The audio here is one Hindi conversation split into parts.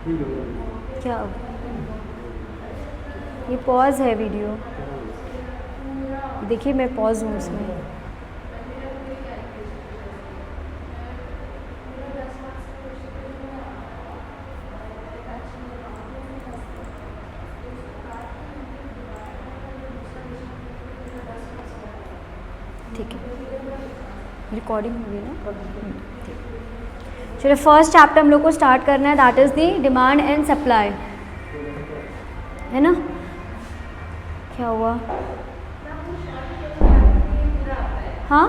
क्या ये पॉज है वीडियो, देखिए मैं पॉज हूँ उसमें। ठीक है, रिकॉर्डिंग हो गई ना। चलो फर्स्ट चैप्टर हम लोग को स्टार्ट करना है, that is the demand and supply, है ना। क्या हुआ? हाँ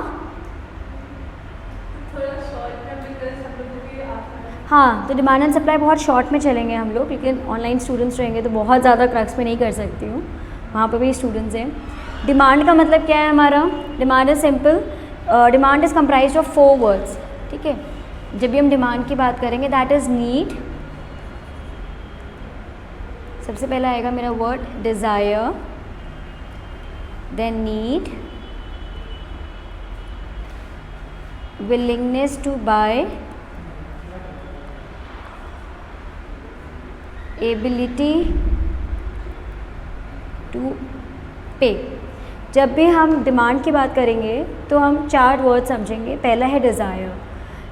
हाँ, तो डिमांड एंड सप्लाई बहुत शॉर्ट में चलेंगे हम लोग, लेकिन ऑनलाइन स्टूडेंट्स रहेंगे तो बहुत ज़्यादा क्रक्स में नहीं कर सकती हूँ, वहाँ पर भी स्टूडेंट्स हैं। डिमांड का मतलब क्या है हमारा? Demand is simple, demand is comprised of 4 words, ठीक है। जब भी हम डिमांड की बात करेंगे, दैट इज़ नीड, सबसे पहला आएगा मेरा word desire, then need, willingness to buy, ability to pay. जब भी हम डिमांड की बात करेंगे तो हम 4 वर्ड समझेंगे। पहला है डिज़ायर।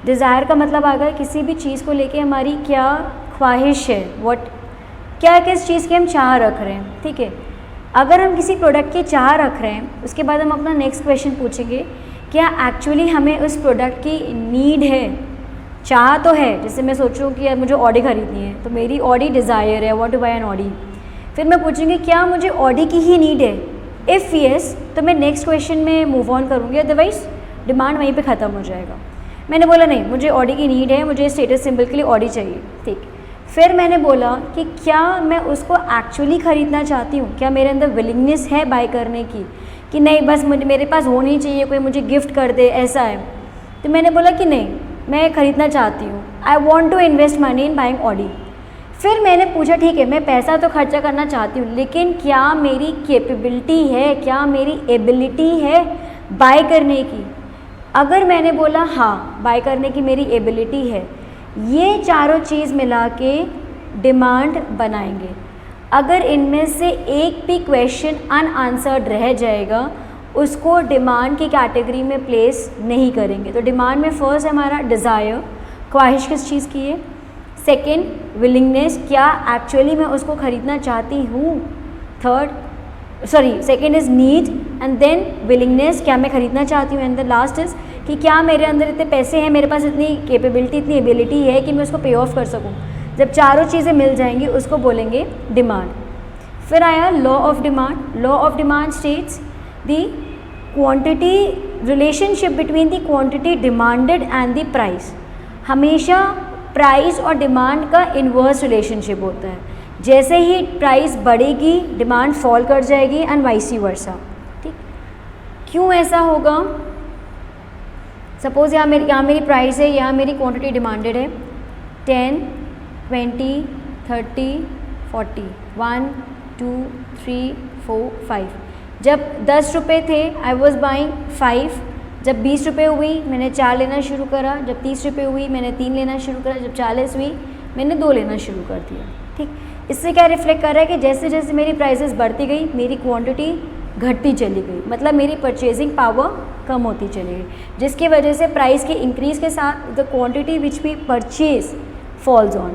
डिज़ायर का मतलब आएगा किसी भी चीज़ को लेके हमारी क्या ख्वाहिश है, क्या किस चीज़ की हम चाह रख रहे हैं, ठीक है। अगर हम किसी प्रोडक्ट की चाह रख रहे हैं, उसके बाद हम अपना नेक्स्ट क्वेश्चन पूछेंगे, क्या एक्चुअली हमें उस प्रोडक्ट की नीड है। चाह तो है, जैसे मैं सोचूं कि यार मुझे ऑडी खरीदनी है, तो मेरी ऑडी डिज़ायर है, want to buy an Audi. फिर मैं पूछूंगी क्या मुझे ऑडी की ही नीड है, इफ़ येस तो मैं नेक्स्ट क्वेश्चन में मूव ऑन करूँगी, अदरवाइज डिमांड वहीं पे ख़त्म हो जाएगा। मैंने बोला नहीं, मुझे ऑडी की नीड है, मुझे स्टेटस सिंबल के लिए ऑडी चाहिए, ठीक। फिर मैंने बोला कि क्या मैं उसको एक्चुअली ख़रीदना चाहती हूँ, क्या मेरे अंदर विलिंगनेस है बाय करने की, कि नहीं बस मेरे पास होनी चाहिए, कोई मुझे गिफ्ट कर दे, ऐसा है। तो मैंने बोला कि नहीं, मैं ख़रीदना चाहती हूँ, I want to invest money in buying Audi. फिर मैंने पूछा ठीक है, मैं पैसा तो खर्चा करना चाहती हूँ, लेकिन क्या मेरी कैपेबिलिटी है, क्या मेरी एबिलिटी है बाय करने की। अगर मैंने बोला हाँ, बाय करने की मेरी एबिलिटी है, ये चारों चीज़ मिला के डिमांड बनाएंगे। अगर इनमें से एक भी क्वेश्चन अनआंसर्ड रह जाएगा, उसको डिमांड की कैटेगरी में प्लेस नहीं करेंगे। तो डिमांड में फर्स्ट है हमारा डिज़ायर, ख्वाहिश किस चीज़ की है। सेकेंड विलिंगनेस, क्या एक्चुअली मैं उसको ख़रीदना चाहती हूँ। Second is need and then willingness, क्या मैं ख़रीदना चाहती हूँ। एंड द लास्ट इज़ कि क्या मेरे अंदर इतने पैसे हैं, मेरे पास इतनी कैपेबिलिटी, इतनी एबिलिटी है कि मैं उसको पे ऑफ कर सकूँ। जब चारों चीज़ें मिल जाएंगी उसको बोलेंगे डिमांड। फिर आया law of demand. Law of demand states the quantity, relationship between the quantity demanded and the price. हमेशा प्राइस और डिमांड का इन्वर्स रिलेशनशिप होता है। जैसे ही प्राइस बढ़ेगी डिमांड फॉल कर जाएगी एंड वाइसी वर्सा, ठीक। क्यों ऐसा होगा? सपोज़ यहाँ मेरी प्राइस है, यहाँ मेरी क्वांटिटी डिमांडेड है 10, 20, 30, 40, 1, 2, 3, 4, 5। जब 10 रुपये थे आई वॉज बाइंग 5, जब 20 रुपये हुई मैंने 4 लेना शुरू करा, जब 30 रुपये हुई मैंने 3 लेना शुरू करा, जब 40 हुई मैंने 2 लेना शुरू कर दिया, ठीक। इससे क्या रिफ्लेक्ट कर रहा है कि जैसे जैसे मेरी प्राइसेस बढ़ती गई मेरी क्वांटिटी घटती चली गई, मतलब मेरी परचेजिंग पावर कम होती चली गई, जिसकी वजह से प्राइस के इंक्रीज़ के साथ the quantity which we purchase falls on.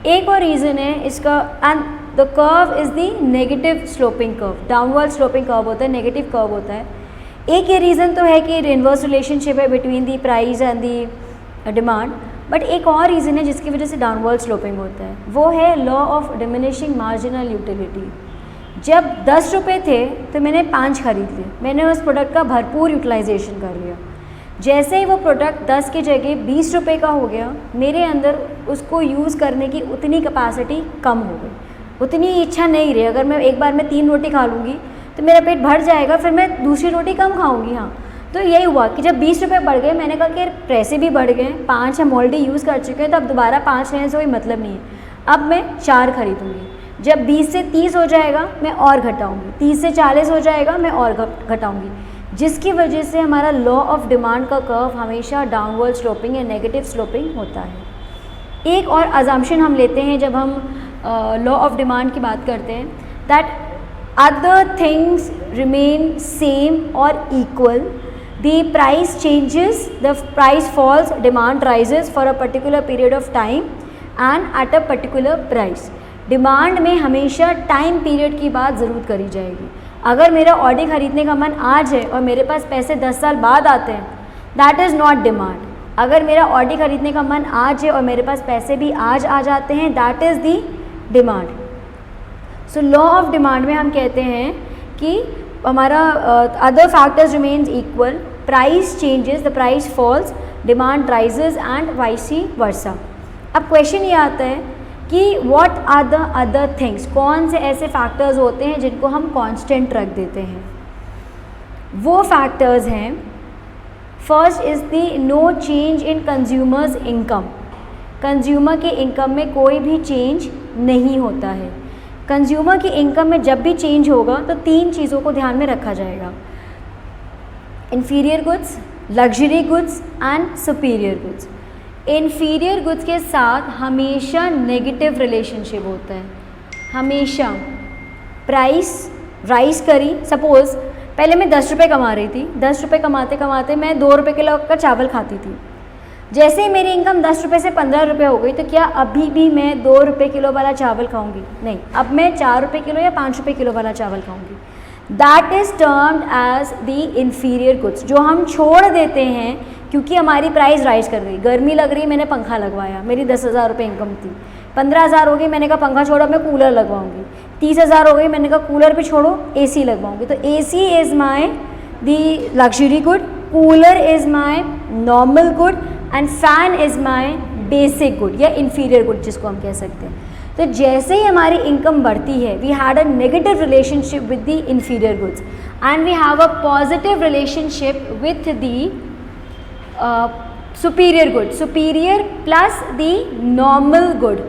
एक और रीज़न है इसका, and the curve is the negative sloping curve, downward sloping curve होता है, नेगेटिव कर्व होता है। एक ये रीज़न तो है कि इन्वर्स रिलेशनशिप है between the price and the demand, but एक और रीज़न है जिसकी वजह से डाउनवर्ड स्लोपिंग होता है, वो है law of diminishing marginal utility. जब 10 रुपये थे तो मैंने 5 खरीद लिए, मैंने उस प्रोडक्ट का भरपूर यूटिलाइजेशन कर लिया। जैसे ही वो प्रोडक्ट 10 की जगह 20 रुपये का हो गया, मेरे अंदर उसको यूज़ करने की उतनी कैपेसिटी कम हो गई, उतनी इच्छा नहीं रही। अगर मैं एक बार में 3 रोटी खा लूँगी तो मेरा पेट भर जाएगा, फिर मैं दूसरी रोटी कम खाऊंगी। हाँ, तो यही हुआ कि जब 20 रुपये बढ़ गए, मैंने कहा कि यार पैसे भी बढ़ गए, 5 हम ऑलरेडी यूज़ कर चुके हैं, तो अब दोबारा 5 लेने से कोई मतलब नहीं है, अब मैं 4 खरीदूँगी। जब 20 से 30 हो जाएगा मैं और घटाऊँगी, 30 से 40 हो जाएगा मैं और घटाऊँगी, जिसकी वजह से हमारा लॉ ऑफ डिमांड का कर्व हमेशा डाउनवर्ड स्लोपिंग या नेगेटिव स्लोपिंग होता है। एक और अजम्पशन हम लेते हैं जब हम लॉ ऑफ डिमांड की बात करते हैं, that other things remain same और equal, the price changes, the price falls, demand rises for a particular period of time and at a particular price. Demand में हमेशा टाइम पीरियड की बात ज़रूर करी जाएगी। अगर मेरा ऑडी खरीदने का मन आज है और मेरे पास पैसे 10 साल बाद आते हैं, दैट इज़ नॉट डिमांड। अगर मेरा ऑडी खरीदने का मन आज है और मेरे पास पैसे भी आज आ जाते हैं, that is the demand. So law of demand में हम कहते हैं कि हमारा other factors remains equal, price changes, the price falls, demand rises and vice versa. अब क्वेश्चन ये आता है कि what are the other things, कौन से ऐसे फैक्टर्स होते हैं जिनको हम कांस्टेंट रख देते हैं। वो फैक्टर्स हैं, first is the no change in consumers income. Consumer के इनकम में कोई भी चेंज नहीं होता है। कंज्यूमर की इनकम में जब भी चेंज होगा तो 3 चीज़ों को ध्यान में रखा जाएगा, inferior goods, luxury goods and superior goods. Inferior goods के साथ हमेशा नेगेटिव रिलेशनशिप होता है, हमेशा। प्राइस राइज करी, सपोज़ पहले मैं 10 रुपये कमा रही थी, 10 रुपये कमाते कमाते मैं 2 रुपये किलो का चावल खाती थी। जैसे ही मेरी इनकम 10 रुपये से 15 रुपये हो गई, तो क्या अभी भी मैं 2 रुपये किलो वाला चावल खाऊंगी? नहीं, अब मैं 4 रुपये किलो या 5 रुपये किलो वाला चावल खाऊंगी। That is termed as the inferior goods, जो हम छोड़ देते हैं क्योंकि हमारी प्राइस राइज कर गई। गर्मी लग रही, मैंने पंखा लगवाया, मेरी 10,000 रुपये इनकम थी। 15,000 हो गई, मैंने कहा पंखा छोड़ो मैं कूलर लगवाऊंगी। 30,000 हो गई, मैंने कहा कूलर भी छोड़ो एसी लगवाऊंगी। तो AC is my the luxury good, cooler is my normal good and fan is my basic good या इन्फीरियर गुड जिसको हम कह सकते हैं। तो जैसे ही हमारी इनकम बढ़ती है, we had a negative relationship with the inferior goods and we have a positive relationship with the superior good, superior plus the normal good.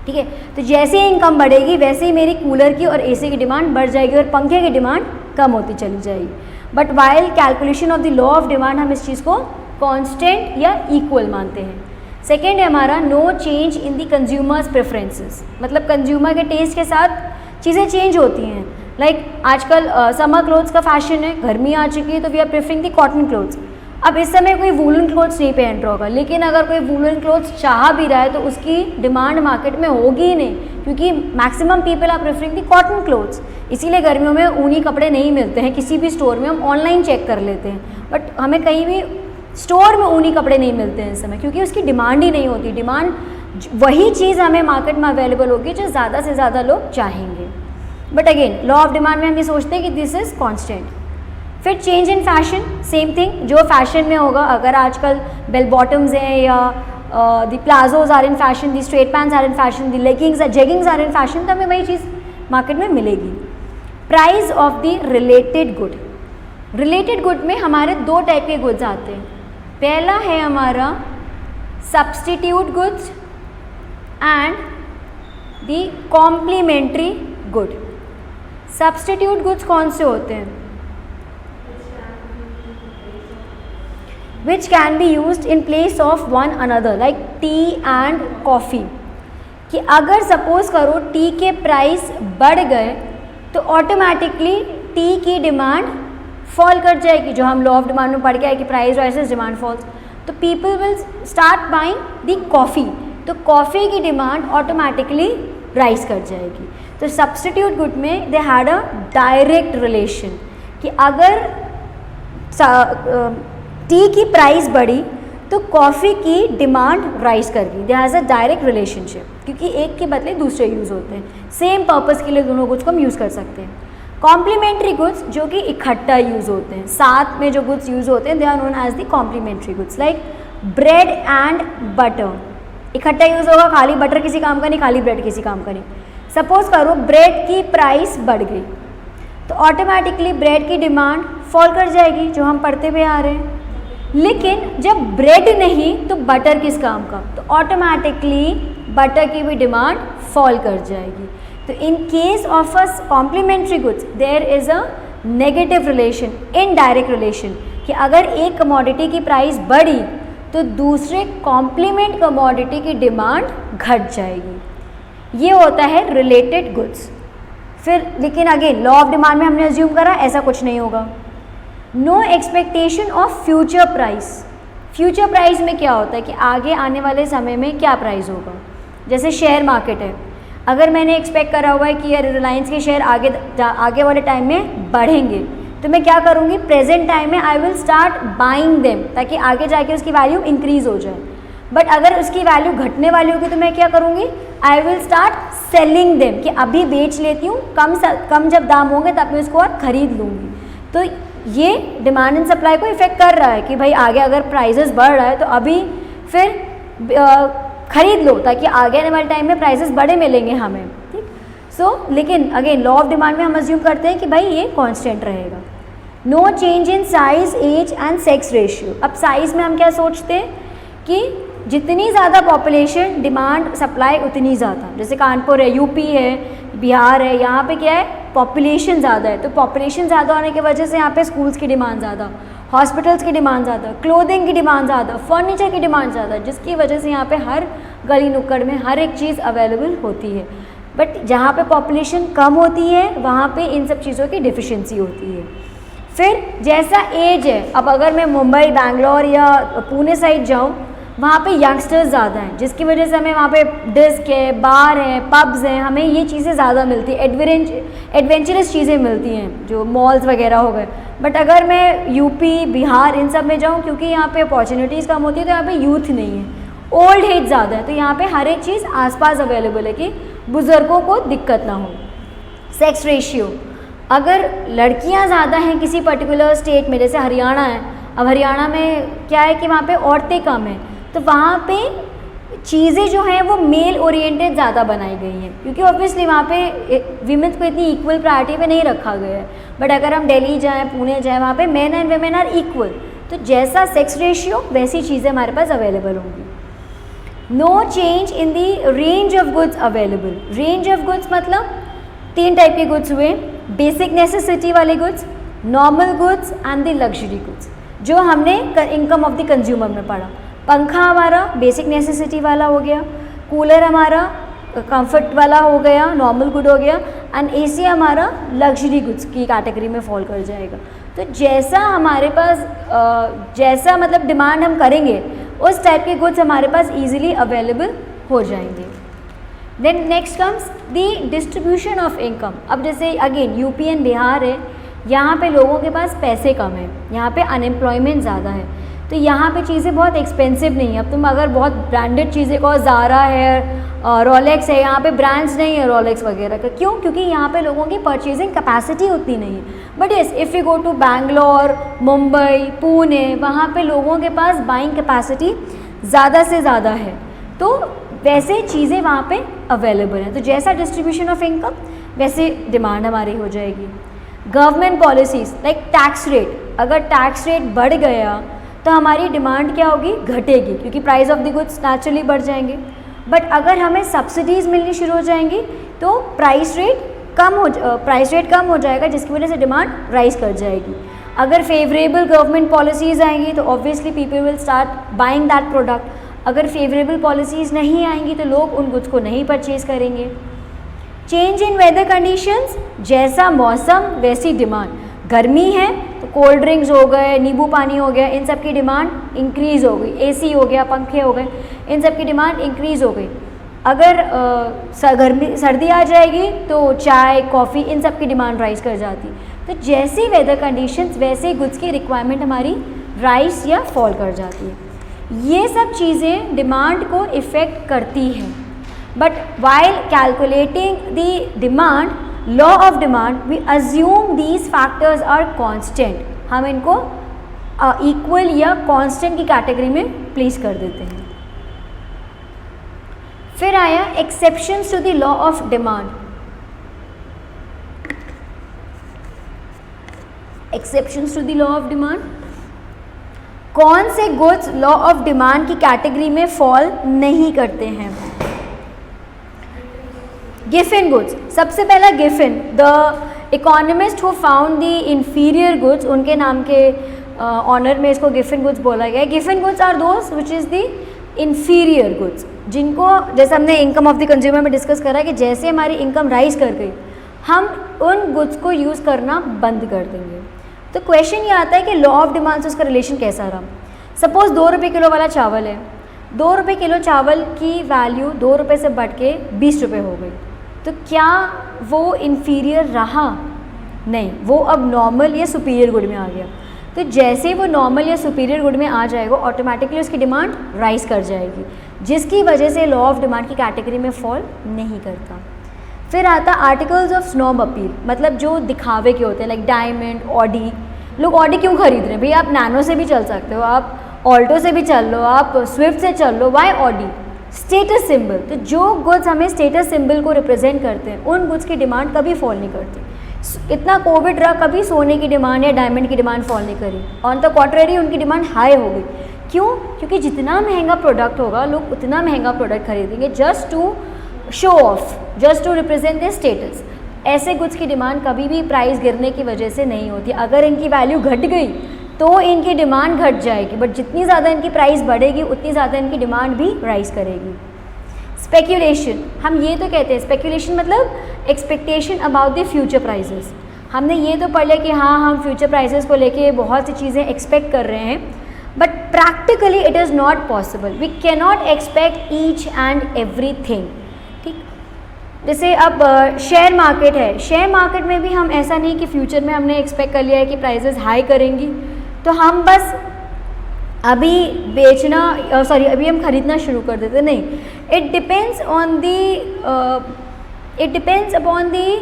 ठीक है, तो जैसे ही इनकम बढ़ेगी वैसे ही मेरी कूलर की और एसी की डिमांड बढ़ जाएगी और पंखे की डिमांड कम होती चली जाएगी। But while calculation of the law of demand हम इस चीज़ को कांस्टेंट या इक्वल मानते हैं। सेकेंड है हमारा no change in the consumers preferences, मतलब कंज्यूमर के टेस्ट के साथ चीज़ें चेंज होती हैं। लाइक आजकल समर क्लोथ्स का फैशन है, गर्मी आ चुकी है, तो we are preferring the cotton clothes. अब इस समय कोई वूलन क्लोथ्स नहीं पहन रहा होगा, लेकिन अगर कोई वूलन क्लोथ्स चाह भी रहा है तो उसकी डिमांड मार्केट में होगी ही नहीं, क्योंकि maximum people are preferring the cotton clothes. इसीलिए गर्मियों में ऊनी कपड़े नहीं मिलते हैं किसी भी स्टोर में, हम ऑनलाइन चेक कर लेते हैं, बट हमें कहीं भी स्टोर में ऊनी कपड़े नहीं मिलते हैं इस समय, क्योंकि उसकी डिमांड ही नहीं होती। डिमांड वही चीज़ हमें मार्केट में अवेलेबल होगी जो ज़्यादा से ज़्यादा लोग चाहेंगे। But again law of demand में हम ये सोचते हैं कि दिस इज़ कॉन्स्टेंट। फिर change in fashion, same thing, जो फैशन में होगा। अगर आजकल बेल बॉटम्स हैं या the palazzos are in fashion, the straight pants are in fashion, the leggings jeggings are in fashion, तो हमें वही चीज़ मार्केट में मिलेगी। Price of the related good, related good में हमारे 2 टाइप के गुड्स आते हैं। पहला है हमारा substitute goods and the complementary good. Substitute goods कौन से होते हैं? which can be used in place of one another like tea and coffee। कि अगर सपोज करो टी के प्राइस बढ़ गए तो ऑटोमेटिकली टी की डिमांड फॉल कर जाएगी, जो हम लॉ ऑफ डिमांड में पढ़ के आए कि प्राइस राइसेस डिमांड फॉल्स। तो people will start buying the coffee, तो कॉफ़ी की डिमांड ऑटोमेटिकली राइज कर जाएगी। तो सब्स्टिट्यूट गुड में they had a direct relation कि अगर टी की प्राइस बढ़ी तो कॉफ़ी की डिमांड राइज कर गई। There has a direct relationship, क्योंकि एक के बदले दूसरे यूज़ होते हैं, सेम पर्पज़ के लिए दोनों गुड्स को हम यूज़ कर सकते हैं। कॉम्प्लीमेंट्री गुड्स जो कि इकट्ठा यूज़ होते हैं, साथ में जो गुड्स यूज़ होते हैं, they are known as the complementary goods. Like bread and butter, इकट्ठा यूज़ होगा, खाली बटर किसी काम का नहीं, खाली ब्रेड किसी काम का नहीं। सपोज़ करो ब्रेड की प्राइस बढ़ गई तो ऑटोमेटिकली ब्रेड की डिमांड फॉल कर जाएगी, जो हम पढ़ते हुए आ रहे हैं। लेकिन जब ब्रेड नहीं तो बटर किस काम का, तो ऑटोमेटिकली बटर की भी डिमांड फॉल कर जाएगी। तो in case of a complementary goods there is a negative relation, indirect relation, कि अगर एक कमोडिटी की प्राइस बढ़ी तो दूसरे कॉम्प्लीमेंट कमोडिटी की डिमांड घट जाएगी। ये होता है रिलेटेड गुड्स। फिर लेकिन अगेन लॉ ऑफ डिमांड में हमने अज्यूम करा ऐसा कुछ नहीं होगा। No expectation of future price. Future price में क्या होता है कि आगे आने वाले समय में क्या प्राइस होगा। जैसे शेयर मार्केट है, अगर मैंने एक्सपेक्ट करा हुआ है कि यार रिलायंस के शेयर आगे वाले टाइम में बढ़ेंगे, तो मैं क्या करूँगी, प्रेजेंट टाइम में I will start buying them ताकि आगे जाके उसकी वैल्यू इंक्रीज़ हो जाए। बट अगर उसकी वैल्यू घटने वाली होगी तो मैं क्या करूँगी, I will start selling them कि अभी बेच लेती हूँ, कम जब दाम होंगे तब मैं उसको और ख़रीद लूँगी। तो ये डिमांड एंड सप्लाई को इफेक्ट कर रहा है कि भाई आगे अगर प्राइसेस बढ़ रहा है तो अभी फिर खरीद लो ताकि आगे आने वाले टाइम में प्राइसेस बड़े मिलेंगे हमें। ठीक, सो लेकिन अगेन लॉ ऑफ डिमांड में हम अज्यूम करते हैं कि भाई ये कांस्टेंट रहेगा। No change in size, age and sex ratio. अब साइज़ में हम क्या सोचते हैं कि जितनी ज़्यादा पॉपुलेशन डिमांड सप्लाई उतनी ज़्यादा। जैसे कानपुर है, यूपी है, बिहार है, यहाँ पे क्या है पॉपुलेशन ज़्यादा है, तो पॉपुलेशन ज़्यादा होने की वजह से यहाँ पे स्कूल्स की डिमांड ज़्यादा, हॉस्पिटल्स की डिमांड ज़्यादा, क्लोथिंग की डिमांड ज़्यादा, फर्नीचर की डिमांड ज़्यादा, जिसकी वजह से यहाँ पे हर गली नुक्कड़ में हर एक चीज़ अवेलेबल होती है। बट जहाँ पे पॉपुलेशन कम होती है वहाँ पे इन सब चीज़ों की डिफिशिएंसी होती है। फिर जैसा एज है, अब अगर मैं मुंबई, बैंगलोर या पुणे साइड जाऊँ, वहाँ पे यंगस्टर्स ज़्यादा हैं, जिसकी वजह से हमें वहाँ पे डिस्क है, बार है, पब्स हैं, हमें ये चीज़ें ज़्यादा मिलती है, एडवेंचरस चीज़ें मिलती हैं जो मॉल्स वगैरह हो गए। बट अगर मैं यूपी, बिहार इन सब में जाऊँ, क्योंकि यहाँ पे अपॉर्चुनिटीज़ कम होती है तो यहाँ पे यूथ नहीं है, ओल्ड एज ज़्यादा है, तो यहाँ पे हर एक चीज़ आसपास अवेलेबल है कि बुज़ुर्गों को दिक्कत ना हो। सेक्स रेशियो, अगर लड़कियाँ ज़्यादा हैं किसी पर्टिकुलर स्टेट में, जैसे हरियाणा है, अब हरियाणा में क्या है कि वहाँ पे औरतें कम हैं, तो वहाँ पे चीज़ें जो हैं वो मेल ओरिएंटेड ज़्यादा बनाई गई हैं, क्योंकि ऑब्वियसली वहाँ पे वीमेंस को इतनी इक्वल प्रायोरिटी पे नहीं रखा गया है। बट अगर हम दिल्ली जाएँ, पुणे जाएँ, वहाँ पे men and women are equal, तो जैसा सेक्स रेशियो वैसी चीज़ें हमारे पास अवेलेबल होंगी। No change in the range of goods available. Range of goods मतलब 3 टाइप के गुड्स हुए, बेसिक नेसेसिटी वाले goods, normal goods and the luxury goods, जो हमने इनकम ऑफ द कंज्यूमर में पढ़ा। पंखा हमारा बेसिक नेसेसिटी वाला हो गया, कूलर हमारा कंफर्ट वाला हो गया, नॉर्मल गुड हो गया, एंड एसी हमारा लग्जरी गुड्स की कैटेगरी में फॉल कर जाएगा। तो जैसा हमारे पास जैसा मतलब डिमांड हम करेंगे उस टाइप के गुड्स हमारे पास ईजिली अवेलेबल हो जाएंगे। Then next comes the distribution of income. अब जैसे अगेन यूपी एंड बिहार है, यहाँ पे लोगों के पास पैसे कम है, यहाँ पे अनएम्प्लॉयमेंट ज़्यादा है, तो यहाँ पे चीज़ें बहुत एक्सपेंसिव नहीं है। अब तुम अगर बहुत ब्रांडेड चीज़ें को, ज़ारा है, रोलेक्स है, यहाँ पे ब्रांड्स नहीं है रोलेक्स वगैरह का, क्यों? क्योंकि यहाँ पे लोगों की परचेजिंग कैपेसिटी उतनी नहीं है। But yes, if you go to Bangalore, Mumbai, Pune, वहाँ पे लोगों के पास बाइंग कैपेसिटी ज़्यादा से ज़्यादा है, तो वैसे चीज़ें वहाँ पे अवेलेबल हैं। तो जैसा डिस्ट्रीब्यूशन ऑफ इनकम वैसे डिमांड हमारी हो जाएगी। Government policies like tax rate, अगर टैक्स रेट बढ़ गया तो हमारी डिमांड क्या होगी, घटेगी, क्योंकि price of the goods naturally बढ़ जाएंगे। बट अगर हमें सब्सिडीज़ मिलनी शुरू हो जाएंगी तो प्राइस रेट कम हो जाएगा, जिसकी वजह से डिमांड राइज कर जाएगी। अगर फेवरेबल गवर्नमेंट पॉलिसीज़ आएंगी तो obviously people will start buying that product. अगर फेवरेबल पॉलिसीज़ नहीं आएंगी तो लोग उन गुड्स को नहीं परचेज करेंगे। चेंज इन वेदर कंडीशंस, जैसा मौसम वैसी डिमांड। गर्मी है तो कोल्ड ड्रिंक्स हो गए, नींबू पानी हो गया, इन सब की डिमांड इंक्रीज़ हो गई। एसी हो गया, पंखे हो गए, इन सब की डिमांड इंक्रीज़ हो गई। अगर सर्दी आ जाएगी तो चाय, कॉफ़ी, इन सब की डिमांड राइज कर जाती। तो जैसी वेदर कंडीशंस वैसे गुड्स की रिक्वायरमेंट हमारी राइज या फॉल कर जाती है। ये सब चीज़ें डिमांड को इफ़ेक्ट करती हैं। But while calculating the demand, law of demand, we assume these factors are constant. हम इनको इक्वल या कांस्टेंट की कैटेगरी में प्लेस कर देते हैं। फिर आया exceptions to the law of demand. Exceptions to the law of demand, कौन से गुड्स लॉ ऑफ डिमांड की कैटेगरी में फॉल नहीं करते हैं? गिफिन गुड्स, सबसे पहला Giffen, the economist who found the inferior goods, उनके नाम के ऑनर में इसको गिफ्ट एंड गुड्स बोला गया है। Gift and goods are those which is the inferior goods, जिनको जैसे हमने इनकम ऑफ द कंज्यूमर में डिस्कस करा कि जैसे हमारी इनकम राइज कर गई हम उन गुड्स को यूज़ करना बंद कर देंगे। तो क्वेश्चन ये आता है कि लॉ ऑफ डिमांड से उसका रिलेशन कैसा रहा। सपोज 2 रुपये किलो वाला चावल है, 2 रुपये किलो चावल की वैल्यू 2 रुपये से बढ़ के 20 रुपये हो गई, तो क्या वो इन्फीरियर रहा? नहीं, वो अब नॉर्मल या सुपीरियर गुड में आ गया। तो जैसे वो नॉर्मल या सुपीरियर गुड में आ जाएगा ऑटोमेटिकली उसकी डिमांड राइज कर जाएगी, जिसकी वजह से लॉ ऑफ डिमांड की कैटेगरी में फॉल नहीं करता। फिर आता आर्टिकल्स ऑफ स्नॉब अपील, मतलब जो दिखावे के होते हैं, लाइक डायमंड, ऑडी। लोग ऑडी क्यों खरीद रहे हैं? भैया आप नैनो से भी चल सकते हो, आप ऑल्टो से भी चल लो, आप स्विफ्ट से चल लो, वाई ऑडी? Status symbol. तो जो गुड्स हमें स्टेटस सिंबल को रिप्रेजेंट करते हैं उन गुड्स की डिमांड कभी फॉल नहीं करती। इतना कोविड रहा, कभी सोने की डिमांड या डायमंड की डिमांड फॉल नहीं करी, ऑन द कॉन्ट्रेरी उनकी डिमांड हाई हो गई। क्यों? क्योंकि जितना महंगा प्रोडक्ट होगा लोग उतना महंगा प्रोडक्ट खरीदेंगे, just to show off, just to represent their status. ऐसे गुड्स की डिमांड कभी भी प्राइस गिरने की वजह से नहीं होती। अगर इनकी वैल्यू घट गई तो इनकी डिमांड घट जाएगी, बट जितनी ज़्यादा इनकी प्राइस बढ़ेगी उतनी ज़्यादा इनकी डिमांड भी राइज करेगी। स्पेक्यूलेशन, हम ये तो कहते हैं, स्पेक्यूलेशन मतलब expectation about the future prices. हमने ये तो पढ़ लिया कि हाँ हम फ्यूचर प्राइजेस को लेके बहुत सी चीज़ें एक्सपेक्ट कर रहे हैं, but practically it is not possible. We can not expect each and every thing. ठीक, जैसे अब शेयर मार्केट है, शेयर मार्केट में भी हम ऐसा नहीं कि फ्यूचर में हमने एक्सपेक्ट कर लिया है कि प्राइजेस हाई करेंगी तो हम बस अभी बेचना अभी हम खरीदना शुरू कर देते, नहीं। It depends upon the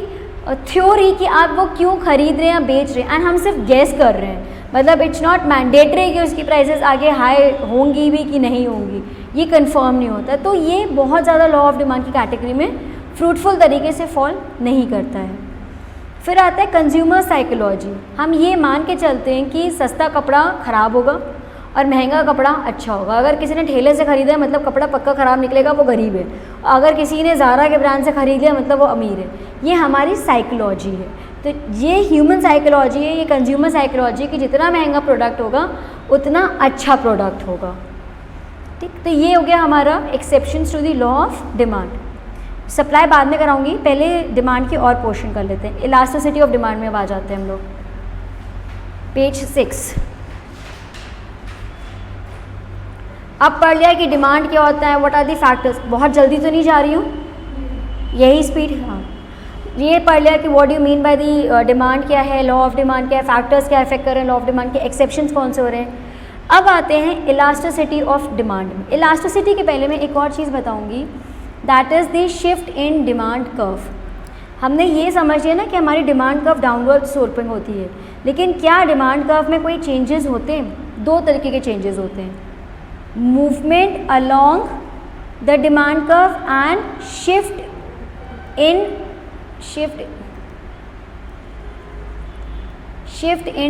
theory कि आप वो क्यों खरीद रहे हैं या बेच रहे हैं, एंड हम सिर्फ गेस कर रहे हैं। मतलब इट्स नॉट मैंडेटरी कि उसकी प्राइसेस आगे हाई होंगी भी कि नहीं होंगी, ये कंफर्म नहीं होता। तो ये बहुत ज़्यादा लॉ ऑफ डिमांड की कैटेगरी में फ्रूटफुल तरीके से फॉल नहीं करता है। फिर आता है कंज्यूमर साइकोलॉजी। हम ये मान के चलते हैं कि सस्ता कपड़ा ख़राब होगा और महंगा कपड़ा अच्छा होगा। अगर किसी ने ठेले से ख़रीदा है मतलब कपड़ा पक्का ख़राब निकलेगा, वो गरीब है। अगर किसी ने ज़ारा के ब्रांड से ख़रीद लिया मतलब वो अमीर है। ये हमारी साइकोलॉजी है। तो ये ह्यूमन साइकोलॉजी है, ये कंज्यूमर साइकोलॉजी कि जितना महंगा प्रोडक्ट होगा उतना अच्छा प्रोडक्ट होगा। ठीक, तो ये हो गया हमारा exceptions to the law of demand. Supply बाद में कराऊंगी, पहले डिमांड की और पोर्शन कर लेते हैं। इलास्टिसिटी ऑफ डिमांड में अब आ जाते हैं हम लोग, पेज 6। अब पढ़ लिया कि डिमांड क्या होता है, व्हाट आर दी फैक्टर्स। बहुत जल्दी तो नहीं जा रही हूँ, यही स्पीड। हाँ, ये पढ़ लिया कि what do you mean by the demand क्या है, लॉ ऑफ डिमांड क्या है, फैक्टर्स क्या इफेक्ट कर रहे हैं लॉ ऑफ डिमांड के, एक्सेप्शंस कौन से हो रहे हैं। अब आते हैं इलास्टिसिटी ऑफ डिमांड में। इलास्टिसिटी के पहले मैं एक और चीज़ बताऊँगी, that is the shift in demand curve. हमने ये समझ लिया ना कि हमारी डिमांड कर्व डाउनवर्ड स्लोपिंग होती है, लेकिन क्या डिमांड कर्व में कोई चेंजेस होते हैं? दो तरीके के चेंजेस होते हैं, movement along the demand curve and shift in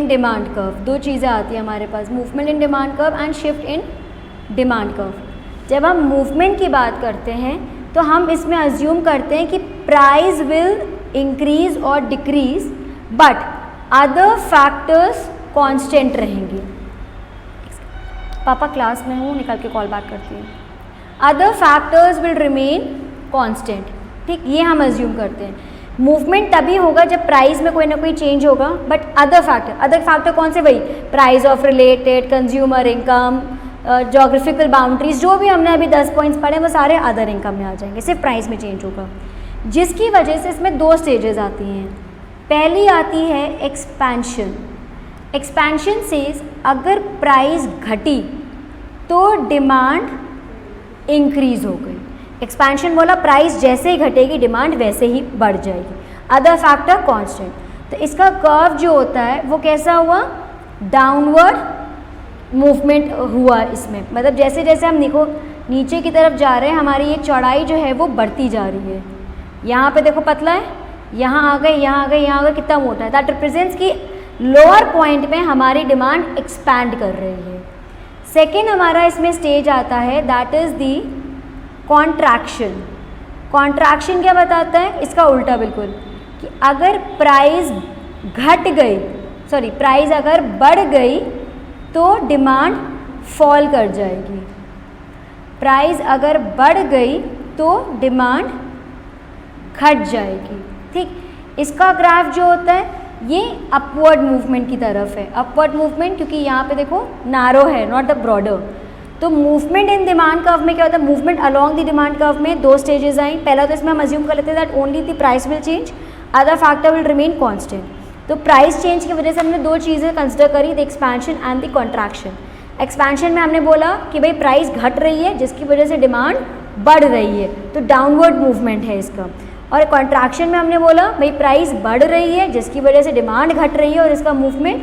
demand curve. दो चीज़ें आती हैं हमारे पास, movement in demand curve and shift in demand curve. जब हम मूवमेंट की बात करते हैं तो हम इसमें अज्यूम करते हैं कि प्राइस विल इंक्रीज और decrease but other factors constant रहेंगे। पापा क्लास में हूँ, निकल के कॉल बैक करती हूँ। Other factors will remain constant. ठीक, ये हम अज्यूम करते हैं। मूवमेंट तभी होगा जब प्राइस में कोई ना कोई चेंज होगा, बट अदर फैक्टर कौन से? वही price of related, consumer income, geographical boundaries, जो भी हमने अभी 10 पॉइंट्स पढ़े वो सारे अदर इनकम में आ जाएंगे, सिर्फ प्राइस में चेंज होगा। जिसकी वजह से इसमें दो स्टेजेस आती हैं। पहली आती है एक्सपेंशन। एक्सपेंशन से अगर प्राइस घटी तो डिमांड इंक्रीज हो गई। एक्सपेंशन बोला प्राइस जैसे ही घटेगी डिमांड वैसे ही बढ़ जाएगी, अदर फैक्टर कांस्टेंट। तो इसका कर्व जो होता है वो कैसा हुआ? डाउनवर्ड मूवमेंट हुआ इसमें। मतलब जैसे जैसे हम देखो नीचे की तरफ जा रहे हैं, हमारी ये चौड़ाई जो है वो बढ़ती जा रही है। यहाँ पे देखो पतला है, यहाँ आ गए, यहाँ आ गए, यहाँ आ गए, कितना मोटा है। दैट रिप्रेजेंट्स कि लोअर पॉइंट में हमारी डिमांड एक्सपैंड कर रही है। सेकेंड हमारा इसमें स्टेज आता है, that is the contraction. Contraction क्या बताता है? इसका उल्टा बिल्कुल, कि अगर प्राइस घट गई, प्राइस अगर बढ़ गई तो डिमांड फॉल कर जाएगी। प्राइस अगर बढ़ गई तो डिमांड घट जाएगी। ठीक, इसका ग्राफ जो होता है ये अपवर्ड मूवमेंट की तरफ है। अपवर्ड मूवमेंट क्योंकि यहाँ पे देखो नैरो है, नॉट द ब्रॉडर। तो मूवमेंट इन डिमांड कर्व में क्या होता है, movement along the demand curve में दो स्टेजेस आई। पहला तो इसमें हम अज्यूम कर लेते हैं that only the price will change, other factor will remain constant. तो प्राइस चेंज की वजह से हमने दो चीज़ें कंसिडर करी, the expansion and the contraction. Expansion में हमने बोला कि भाई प्राइस घट रही है जिसकी वजह से डिमांड बढ़ रही है, तो डाउनवर्ड मूवमेंट है इसका। और कॉन्ट्रैक्शन में हमने बोला भाई प्राइस बढ़ रही है जिसकी वजह से डिमांड घट रही है और इसका मूवमेंट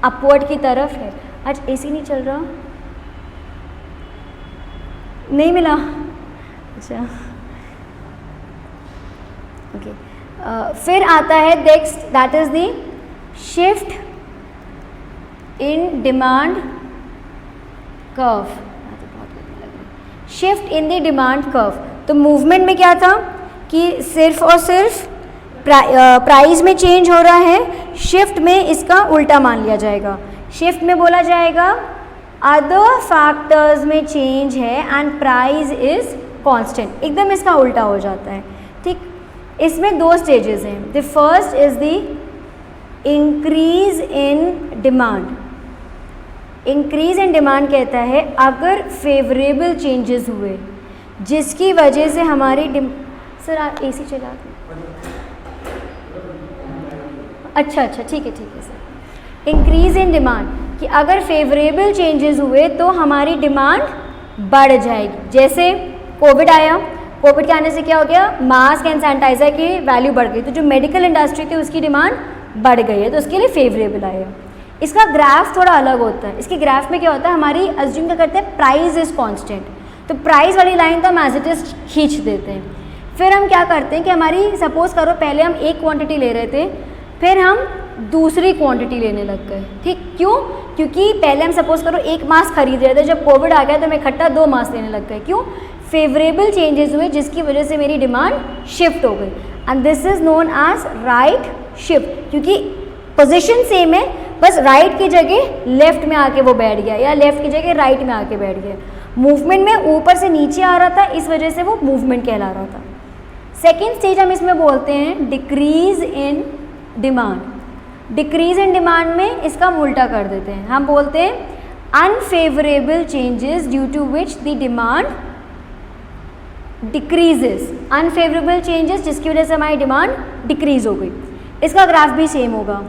अपवर्ड की तरफ है। आज एसी नहीं चल रहा, नहीं मिला, अच्छा ओके। फिर आता है next, that is the shift in demand curve. Shift in the demand curve, तो मूवमेंट में क्या था कि सिर्फ और सिर्फ प्राइस में चेंज हो रहा है, शिफ्ट में इसका उल्टा मान लिया जाएगा। शिफ्ट में बोला जाएगा अदर फैक्टर्स में चेंज है एंड प्राइस इज कांस्टेंट, एकदम इसका उल्टा हो जाता है। ठीक, इसमें दो स्टेजेस हैं। The first is the increase in demand. Increase in demand कहता है अगर फेवरेबल चेंजेस हुए जिसकी वजह से हमारी सर आप एसी चला दें। अच्छा ठीक है सर। इंक्रीज इन डिमांड कि अगर फेवरेबल चेंजेस हुए तो हमारी डिमांड बढ़ जाएगी। जैसे कोविड आया, कोविड के आने से क्या हो गया, मास्क एंड सैनिटाइजर की वैल्यू बढ़ गई, तो जो मेडिकल इंडस्ट्री थी उसकी डिमांड बढ़ गई है, तो उसके लिए फेवरेबल आया। इसका ग्राफ थोड़ा अलग होता है। इसके ग्राफ में क्या होता है, हमारी अज्यूम क्या करते हैं, प्राइस इज कांस्टेंट, तो प्राइस वाली लाइन तो हम एज इट इज खींच देते हैं। फिर हम क्या करते हैं कि हमारी सपोज करो पहले हम एक क्वांटिटी ले रहे थे, फिर हम दूसरी क्वांटिटी लेने लग गए। ठीक, क्यों? क्योंकि पहले हम सपोज करो एक मास्क खरीद रहे थे, जब कोविड आ गया तो हम इकट्ठा 2 मास्क लेने लग गए। क्यों? फेवरेबल चेंजेस हुए जिसकी वजह से मेरी डिमांड शिफ्ट हो गई, and this is known as right shift. क्योंकि पोजीशन सेम है, बस राइट की जगह लेफ्ट में आके वो बैठ गया या लेफ्ट की जगह राइट में आके बैठ गया। मूवमेंट में ऊपर से नीचे आ रहा था, इस वजह से वो मूवमेंट कहला रहा था। सेकेंड स्टेज हम इसमें बोलते हैं decrease in demand. Decrease in demand में इसका उल्टा कर देते हैं, हम बोलते हैं unfavourable changes due to which the demand decreases. Unfavourable changes जिसकी वजह से हमारी डिमांड डिक्रीज हो गई। इसका ग्राफ भी सेम होगा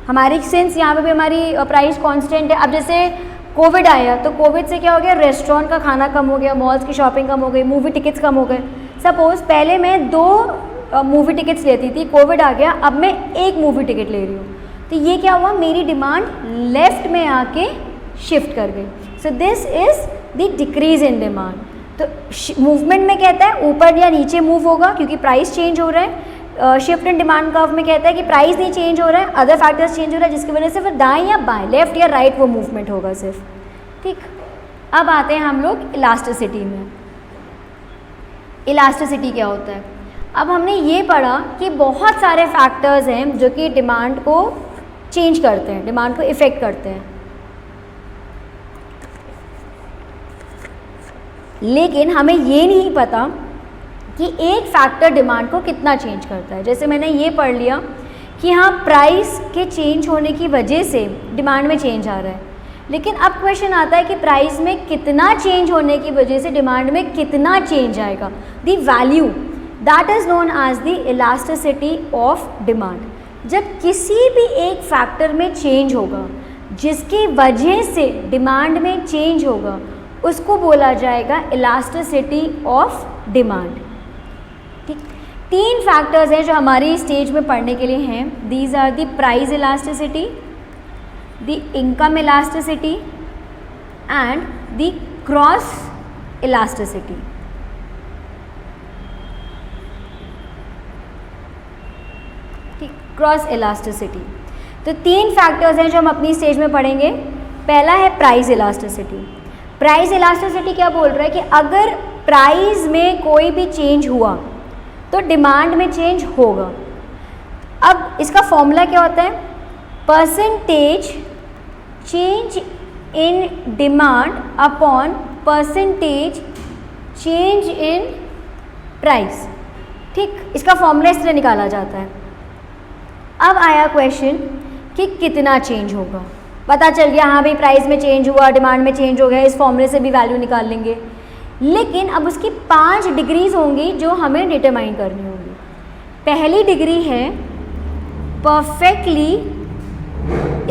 हमारी, सिंस यहाँ पे भी हमारी प्राइस कांस्टेंट है। अब जैसे कोविड आया तो कोविड से क्या हो गया, रेस्टोरेंट का खाना कम हो गया, मॉल्स की शॉपिंग कम हो गई, मूवी टिकट्स कम हो गए। सपोज पहले मैं 2 मूवी टिकट्स लेती थी, कोविड आ गया, अब मैं 1 मूवी टिकट ले रही हूँ, तो ये क्या हुआ, मेरी डिमांड लेफ्ट में आके शिफ्ट कर गई। So this is the decrease in demand. तो मूवमेंट में कहता है ऊपर या नीचे मूव होगा क्योंकि प्राइस चेंज हो रहा है। शिफ्ट इन डिमांड कर्व में कहता है कि प्राइस नहीं चेंज हो रहा है, अदर फैक्टर्स चेंज हो रहा है, जिसकी वजह से फिर दाएं या बाएं, लेफ्ट या राइट वो मूवमेंट होगा सिर्फ। ठीक, अब आते हैं हम लोग इलास्टिसिटी में। इलास्टिसिटी क्या होता है? अब हमने ये पढ़ा कि बहुत सारे फैक्टर्स हैं जो कि डिमांड को चेंज करते हैं, डिमांड को इफेक्ट करते हैं, लेकिन हमें ये नहीं पता कि एक फैक्टर डिमांड को कितना चेंज करता है। जैसे मैंने ये पढ़ लिया कि हाँ प्राइस के चेंज होने की वजह से डिमांड में चेंज आ रहा है, लेकिन अब क्वेश्चन आता है कि प्राइस में कितना चेंज होने की वजह से डिमांड में कितना चेंज आएगा। The value that is known as the elasticity of demand. जब किसी भी एक फैक्टर में चेंज होगा जिसकी वजह से डिमांड में चेंज होगा, उसको बोला जाएगा इलास्टिसिटी ऑफ डिमांड। ठीक, 3 फैक्टर्स हैं जो हमारी स्टेज में पढ़ने के लिए हैं। These are the price elasticity, the income elasticity and the cross elasticity. ठीक, क्रॉस इलास्टिसिटी। तो 3 फैक्टर्स हैं जो हम अपनी स्टेज में पढ़ेंगे। पहला है प्राइस इलास्टिसिटी। प्राइस इलास्टिसिटी क्या बोल रहा है कि अगर प्राइस में कोई भी चेंज हुआ तो डिमांड में चेंज होगा। अब इसका फॉर्मूला क्या होता है, percentage change in demand upon percentage change in price. ठीक, इसका फॉर्मूला इस तरह निकाला जाता है। अब आया क्वेश्चन कि कितना चेंज होगा। पता चल गया हाँ भाई प्राइस में चेंज हुआ, डिमांड में चेंज हो गया, इस फॉर्मूले से भी वैल्यू निकाल लेंगे। लेकिन अब उसकी 5 डिग्रीज होंगी जो हमें डिटरमाइन करनी होगी। पहली डिग्री है परफेक्टली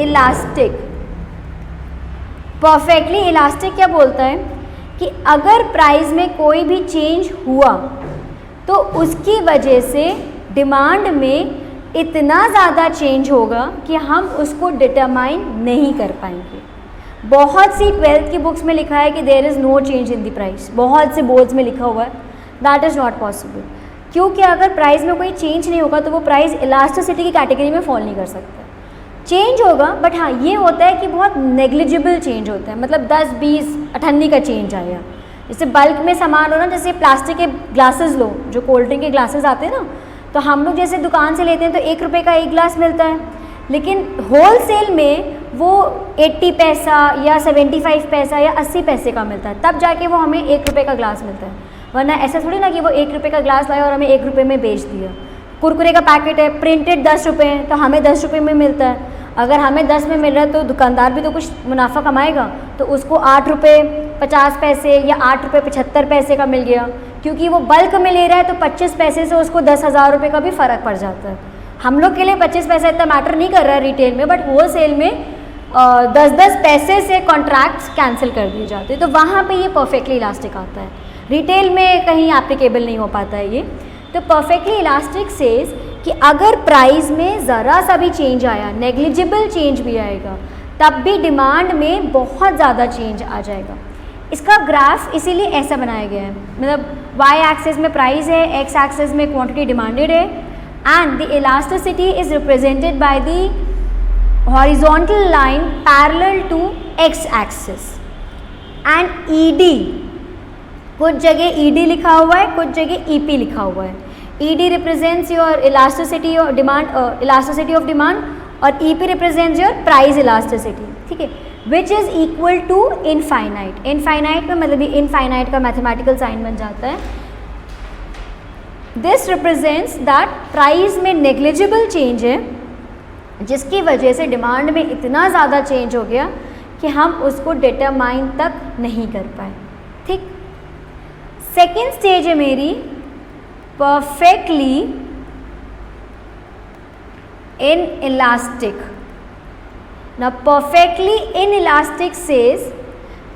इलास्टिक। परफेक्टली इलास्टिक क्या बोलता है कि अगर प्राइस में कोई भी चेंज हुआ तो उसकी वजह से डिमांड में इतना ज़्यादा चेंज होगा कि हम उसको डिटरमाइन नहीं कर पाएंगे। बहुत सी 12th की बुक्स में लिखा है कि there is no change in the price, बहुत से बोर्ड्स में लिखा हुआ है, दैट इज़ नॉट पॉसिबल। क्योंकि अगर प्राइस में कोई चेंज नहीं होगा तो वो प्राइस इलास्टिसिटी की कैटेगरी में फॉल नहीं कर सकता। चेंज होगा बट हाँ ये होता है कि बहुत नेग्लिजिबल चेंज होता है, मतलब 10-20 अठन्नी का चेंज आया। जैसे बल्क में सामान हो ना, जैसे प्लास्टिक के ग्लासेस लो, जो कोल्ड ड्रिंक के ग्लासेस आते हैं ना, तो हम लोग जैसे दुकान से लेते हैं तो 1 रुपये का 1 ग्लास मिलता है, लेकिन होल सेल में वो 80 पैसा या 75 पैसा या 80 पैसे का मिलता है, तब जाके वो हमें 1 रुपये का ग्लास मिलता है। वरना ऐसा थोड़ी ना कि वो 1 रुपये का ग्लास लाया और हमें 1 रुपये में बेच दिया। कुरकुरे का पैकेट है, प्रिंटेड 10 रुपये है, तो हमें 10 रुपये में मिलता है। अगर हमें 10 में मिल रहा है तो दुकानदार भी तो कुछ मुनाफा कमाएगा, तो उसको 8 रुपये 50 पैसे या 8 रुपये 75 पैसे का मिल गया। क्योंकि वो बल्क में ले रहा है तो 25 पैसे से उसको 10,000 रुपये का भी फ़र्क पड़ जाता है। हम लोग के लिए 25 पैसा इतना मैटर नहीं कर रहा है रिटेल में, बट होल सेल में 10-10 पैसे से कॉन्ट्रैक्ट्स कैंसिल कर दिए जाते हैं, तो वहाँ पे ये परफेक्टली इलास्टिक आता है। रिटेल में कहीं एप्लीकेबल नहीं हो पाता है ये। तो परफेक्टली इलास्टिक सेज कि अगर प्राइस में ज़रा सा भी चेंज आया, नेग्लिजिबल चेंज भी आएगा, तब भी डिमांड में बहुत ज़्यादा चेंज आ जाएगा। इसका ग्राफ इसीलिए ऐसा बनाया गया है, मतलब वाई एक्सिस में प्राइस है, एक्स एक्सिस में क्वांटिटी डिमांडेड है, and the elasticity is represented by the horizontal line parallel to x axis and ED. कुछ जगह ईडी लिखा हुआ है, कुछ जगह ईपी लिखा हुआ है। ईडी रिप्रेजेंट्स योर इलास्टिसिटी और डिमांड, इलास्टिसिटी ऑफ डिमांड, और EP represents your price elasticity, ठीक है, which is equal to infinite. Infinite का मतलब इनफाइनाइट का मैथमेटिकल साइन बन जाता है। दिस रिप्रेजेंट्स दैट प्राइस में नेग्लिजिबल चेंज है, जिसकी वजह से डिमांड में इतना ज़्यादा चेंज हो गया कि हम उसको डिटरमाइन तक नहीं कर पाए। ठीक, सेकेंड स्टेज है मेरी परफेक्टली इनइलास्टिक। ना परफेक्टली इनइलास्टिक सेज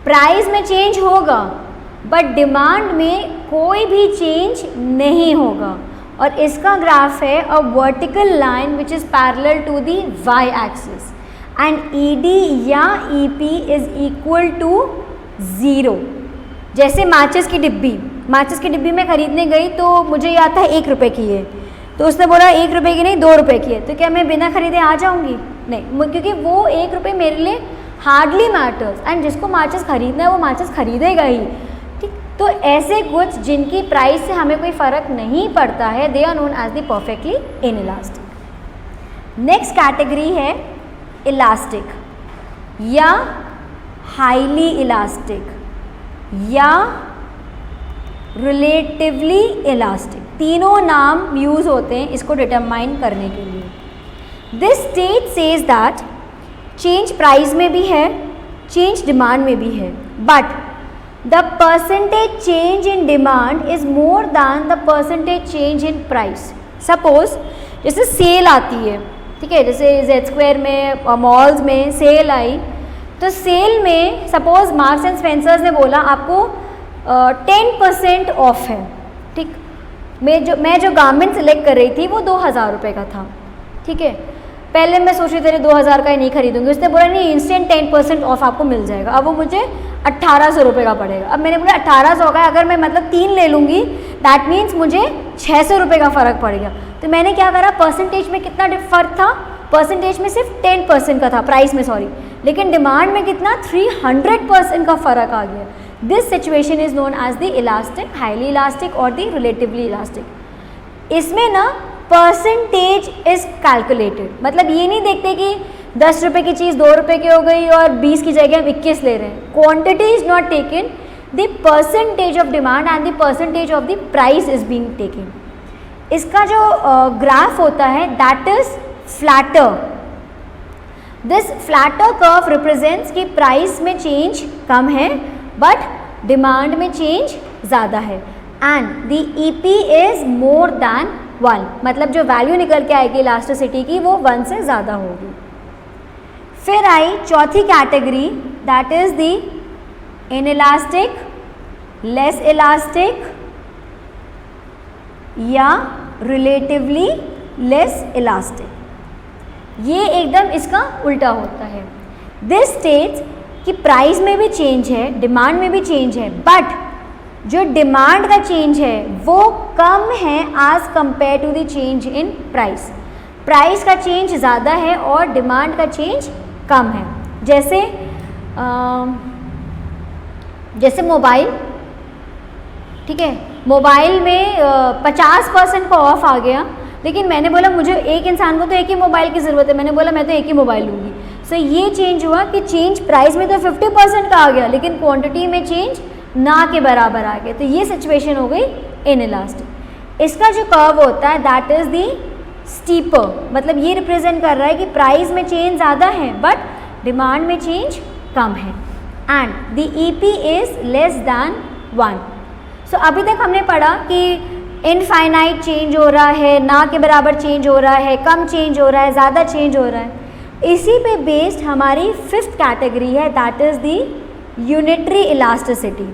प्राइस में चेंज होगा बट डिमांड में कोई भी चेंज नहीं होगा, और इसका ग्राफ है a vertical line which is parallel to the y axis and ED या ईपी इज इक्वल टू 0। जैसे माचिस की डिब्बी में ख़रीदने गई तो मुझे याद था 1 रुपये की है, तो उसने बोला 1 रुपये की नहीं 2 रुपये की है, तो क्या मैं बिना ख़रीदे आ जाऊँगी? नहीं, क्योंकि वो 1 रुपये मेरे लिए हार्डली मैटर्स, एंड जिसको माचिस ख़रीदना है वो माचिस ख़रीदेगा ही। ठीक, तो ऐसे गुड्स जिनकी प्राइस से हमें कोई फ़र्क नहीं पड़ता है, they are known as the perfectly inelastic. Next category है इलास्टिक या हाईली इलास्टिक या रिलेटिवली इलास्टिक। तीनों नाम यूज़ होते हैं इसको डिटरमाइन करने के लिए। This state says that change price में भी है, चेंज डिमांड में भी है, but the percentage change in demand is more than the percentage change in price. Suppose जैसे सेल आती है, ठीक है, जैसे Z स्क्वायर में मॉल्स में सेल आई, तो सेल में सपोज मार्क्स एंड स्पेंसर्स ने बोला आपको 10% ऑफ है। ठीक, मैं जो गारमेंट सेलेक्ट कर रही थी वो 2000 रुपये का था। ठीक है, पहले मैं सोच रही थी 2000 का ही नहीं खरीदूंगी, उसने बोला नहीं इंस्टेंट 10% ऑफ आपको मिल जाएगा, अब वो मुझे 1800 रुपये का पड़ेगा। अब मैंने बोला 1800 का, अगर मैं मतलब 3 ले लूँगी दैट मीन्स मुझे 600 रुपये का फ़र्क पड़ेगा। तो मैंने क्या करा, परसेंटेज में कितना फ़र्क था, परसेंटेज में सिर्फ 10% का था, प्राइस में सॉरी, लेकिन डिमांड में कितना 300% का फ़र्क आ गया। This situation is known as the elastic, highly elastic और द रिलेटिवली इलास्टिक। इसमें ना परसेंटेज इज कैलकुलेटेड, मतलब ये नहीं देखते कि 10 रुपये की चीज़ 2 रुपये की हो गई और 20 की जगह हम 21 ले रहे हैं। Quantity is not taken, the percentage of demand and the percentage of the price is being taken. इसका जो ग्राफ होता है that is flatter. This flatter curve represents कि प्राइस में चेंज कम है बट डिमांड में चेंज ज़्यादा है and the EP is more than 1, मतलब जो वैल्यू निकल के आएगी इलास्टिसिटी की वो 1 से ज़्यादा होगी। फिर आई चौथी category that is the inelastic, less elastic या रिलेटिवली लेस इलास्टिक। ये एकदम इसका उल्टा होता है। दिस स्टेट्स कि प्राइस में भी चेंज है, डिमांड में भी चेंज है, बट जो डिमांड का चेंज है वो कम है as compare to the change in price. Price का चेंज ज़्यादा है और डिमांड का चेंज कम है। जैसे मोबाइल, ठीक है, मोबाइल में 50% का ऑफ आ गया, लेकिन मैंने बोला मुझे एक इंसान को तो एक ही मोबाइल की ज़रूरत है, मैंने बोला मैं तो एक ही मोबाइल लूँगी। सो ये चेंज हुआ कि चेंज प्राइस में तो 50% का आ गया लेकिन क्वांटिटी में चेंज ना के बराबर आ गया, तो ये सिचुएशन हो गई इनइलास्टिक। इसका जो कर्व होता है दैट इज़ दी स्टीपर, मतलब ये रिप्रेजेंट कर रहा है कि प्राइस में चेंज ज़्यादा है बट डिमांड में चेंज कम है and the EP is less than 1। सो अभी तक हमने पढ़ा कि इनफाइनाइट चेंज हो रहा है, ना के बराबर चेंज हो रहा है, कम चेंज हो रहा है, ज़्यादा चेंज हो रहा है। इसी पे बेस्ड हमारी 5th कैटेगरी है that is the unitary elasticity.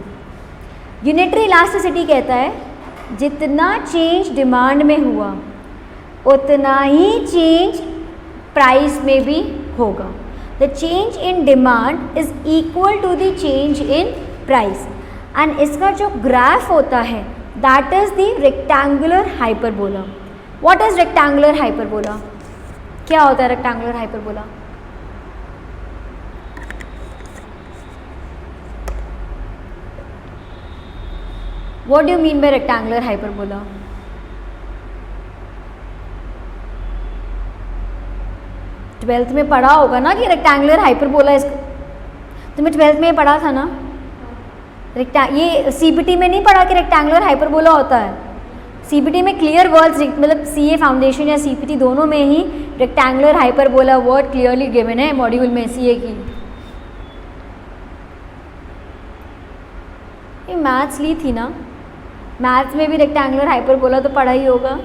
Unitary elasticity कहता है जितना चेंज डिमांड में हुआ उतना ही चेंज प्राइस में भी होगा। The change in demand is equal to the change in price and इसका जो ग्राफ होता है that is the rectangular hyperbola. What is rectangular hyperbola? क्या होता है rectangular hyperbola? What do you mean by rectangular hyperbola? Twelfth में पढ़ा होगा ना कि रेक्टेंगुलर हाइपरबोला इसका, तुमने ट्वेल्थ में पढ़ा था ना। ये CPT में नहीं पढ़ा कि रेक्टेंगुलर हाइपरबोला होता है। CPT में क्लियर वर्ड्स, मतलब CA फाउंडेशन या CPT दोनों में ही rectangular hyperbola word clearly given है मॉड्यूल में CA की। ये मैथ्स ली थी ना, मैथ्स में भी रेक्टेंगुलर हाइपरबोला तो पढ़ा ही होगा।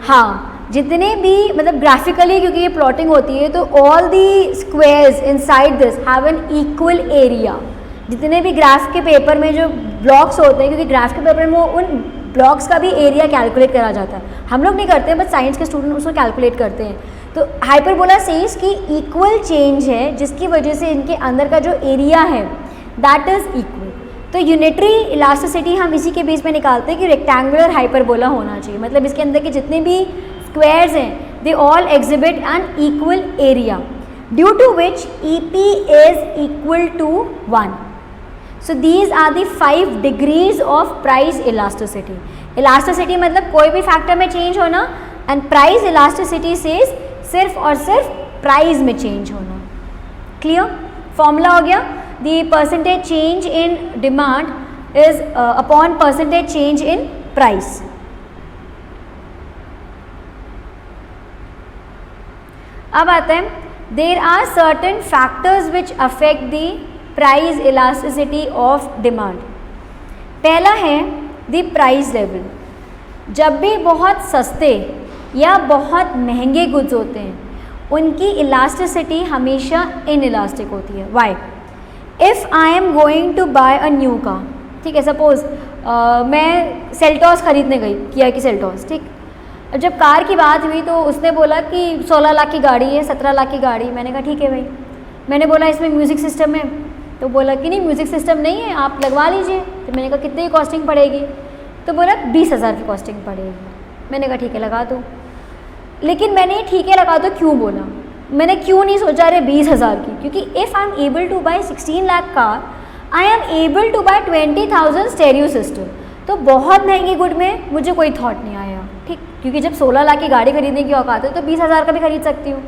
हाँ, जितने भी मतलब ग्राफिकली, क्योंकि ये प्लॉटिंग होती है तो all the squares inside this have an equal area. जितने भी ग्राफ के पेपर में जो ब्लॉक्स होते हैं, क्योंकि ग्राफ के पेपर में वो उन ब्लॉक्स का भी एरिया कैलकुलेट करा जाता है, हम लोग नहीं करते हैं बट साइंस के स्टूडेंट उसको कैलकुलेट करते हैं। तो हाइपरबोला सेज कि इक्वल चेंज है जिसकी वजह से इनके अंदर का जो एरिया है दैट इज़ इक्वल। तो यूनिटरी इलास्टिसिटी हम इसी के बेस पे निकालते हैं कि रेक्टेंगुलर हाइपरबोला होना चाहिए, मतलब इसके अंदर के जितने भी स्क्वायर्स हैं they all exhibit an equal area due to which EP is equal to 1। So these are the 5 degrees of price elasticity. Elasticity मतलब कोई भी फैक्टर में चेंज होना एंड प्राइस इलास्टिसिटी से सिर्फ और सिर्फ प्राइस में चेंज होना। क्लियर? फॉर्मूला हो गया, the percentage change in demand is upon percentage change in price। अब आते हैं, there are certain factors which affect the price elasticity of demand। पहला है the price level। जब भी बहुत सस्ते या बहुत महंगे गुड्स होते हैं उनकी इलास्टिसिटी हमेशा इनइलास्टिक होती है। Why? If I am going to buy a new car, ठीक है, सपोज मैं सेल्टॉस ख़रीदने गई, किया की सेल्टॉस, ठीक। अब जब कार की बात हुई तो उसने बोला कि 16 लाख की गाड़ी है, 17 लाख की गाड़ी। मैंने कहा ठीक है भाई। मैंने बोला इसमें म्यूज़िक सिस्टम है, तो बोला कि नहीं म्यूज़िक सिस्टम नहीं है, आप लगवा लीजिए। तो मैंने कहा कितने की कॉस्टिंग पड़ेगी? तो बोला 20,000 की कॉस्टिंग पड़ेगी। मैंने कहा ठीक है लगा दो। लेकिन मैंने ठीक है लगा दो क्यों बोला? मैंने क्यों नहीं सोचा अरे 20,000 की, क्योंकि if I am able two by 16 lakh car I am able two by 20,000 stereo system. तो बहुत महंगी गुड में मुझे कोई थॉट नहीं आया। ठीक, क्योंकि जब 16 लाख की गाड़ी खरीदने की औकात है तो 20,000 का भी खरीद सकती हूँ।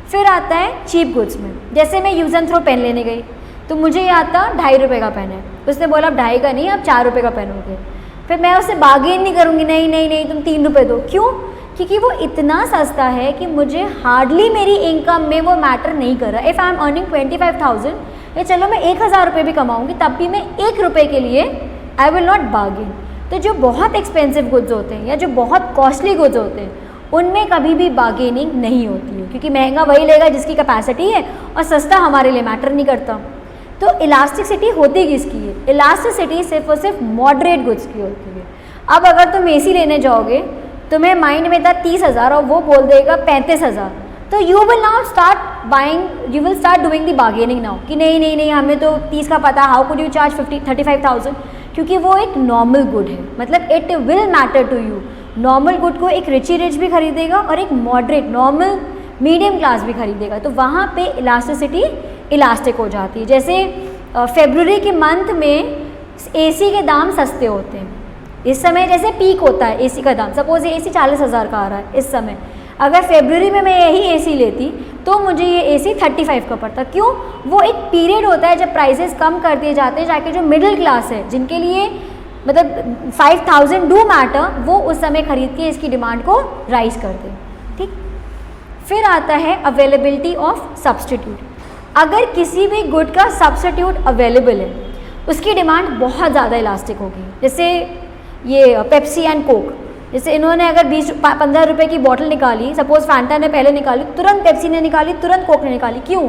फिर आता है चीप गुड्स में, जैसे मैं यूज़ एंड थ्रो पेन लेने गई तो मुझे ये आता 2.5 रुपये का पेन है, उसने बोला अब 2.5 का नहीं, आप 4 रुपये का पेन होगे। फिर मैं उससे बार्गेन नहीं करूँगी, नहीं नहीं नहीं तुम 3 रुपये दो। क्यों? क्योंकि वो इतना सस्ता है कि मुझे हार्डली मेरी इनकम में वो मैटर नहीं कर रहा। इफ़ आई एम अर्निंग 25,000 या चलो मैं 1,000 रुपये भी कमाऊँगी तब भी मैं 1 रुपये के लिए आई विल नॉट बार्गेन। तो जो बहुत एक्सपेंसिव गुड्स होते हैं या जो बहुत कॉस्टली गुड्स होते हैं उनमें कभी भी बार्गेनिंग नहीं होती है, क्योंकि महंगा वही लेगा जिसकी कैपेसिटी है और सस्ता हमारे लिए मैटर नहीं करता। तो इलास्टिसिटी होती किसकी है? इलास्टिसिटी सिर्फ और सिर्फ मॉडरेट गुड्स की होती है। अब अगर तुम एसी लेने जाओगे, तुम्हें माइंड में था 30,000 और वो बोल देगा 35,000, तो you will now start buying, you will start doing the bargaining now कि नहीं नहीं नहीं हमें तो 30 का पता, हाउ कुड यू चार्ज 35,000, क्योंकि वो एक नॉर्मल गुड है। मतलब it will matter to you. Normal good को एक रिची रिच भी खरीदेगा और एक मॉडरेट नॉर्मल मीडियम क्लास भी खरीदेगा, तो वहाँ पे इलास्टिसिटी इलास्टिक हो जाती है। जैसे फरवरी के मंथ में एसी के दाम सस्ते होते हैं, इस समय जैसे पीक होता है एसी का दाम, सपोज ये एसी 40,000 का आ रहा है इस समय, अगर फरवरी में मैं यही एसी लेती तो मुझे ये एसी 35 का पड़ता। क्यों? वो एक पीरियड होता है जब प्राइसेस कम कर दिए जाते हैं, जाके जो मिडिल क्लास है जिनके लिए मतलब 5,000 डू मैटर, वो उस समय खरीद के इसकी डिमांड को राइज कर दे। ठीक, फिर आता है अवेलेबिलिटी ऑफ सब्सटीट्यूट। अगर किसी भी गुड का सब्सटीट्यूट अवेलेबल है उसकी डिमांड बहुत ज़्यादा इलास्टिक होगी। जैसे ये पेप्सी एंड कोक, जैसे इन्होंने अगर 15 रुपये की बॉटल निकाली, सपोज फैंटा ने पहले निकाली, तुरंत पेप्सी ने निकाली, तुरंत कोक ने निकाली। क्यों?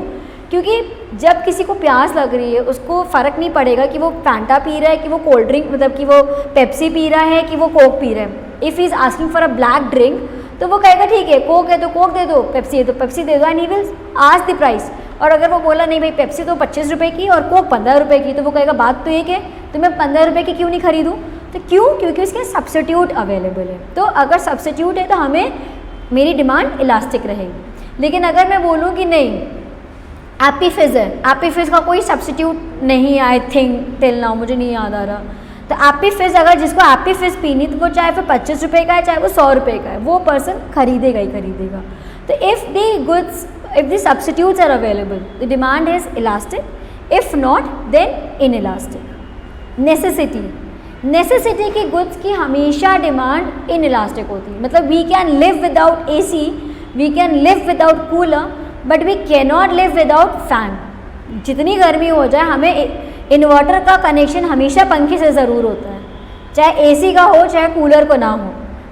क्योंकि जब किसी को प्यास लग रही है उसको फ़र्क नहीं पड़ेगा कि वो फैंटा पी रहा है कि वो कोल्ड ड्रिंक, मतलब कि वो पेप्सी पी रहा है कि वो कोक पी रहा है। If he is asking for a black drink तो वो कहेगा ठीक है कोक है तो कोक दे दो, पेप्सी है तो पेप्सी दे दो, and he will ask the price. और अगर वो बोला नहीं भाई पेप्सी तो 25 रुपये की और कोक 15 रुपये की, तो वो कहेगा बात तो एक है, तो मैं 15 रुपये की क्यों नहीं खरीदूँ? तो क्यों? क्योंकि उसके सब्स्टिट्यूट अवेलेबल है। तो अगर सब्स्टिट्यूट है तो हमें मेरी डिमांड इलास्टिक रहेगी। लेकिन अगर मैं बोलूँ कि नहीं एप्पी फिज़ है, एप्पी फिज़ का कोई सब्स्टिट्यूट नहीं, आई थिंक टिल नाउ मुझे नहीं याद आ रहा, तो एप्पी फिज़ अगर जिसको एप्पी फिज़ पीनी तो वो चाहे फिर 25 रुपये का है चाहे वो 100 रुपये का है, वो पर्सन खरीदेगा ही खरीदेगा। तो if the goods, if the substitutes are available the demand is elastic, if not then inelastic. Necessity की गुड्स की हमेशा डिमांड इन इलास्टिक होती है। मतलब we can live without AC, we can live without cooler, but we can not live without fan. जितनी गर्मी हो जाए हमें इन्वर्टर का कनेक्शन हमेशा पंखे से ज़रूर होता है, चाहे AC का हो चाहे कूलर को ना हो,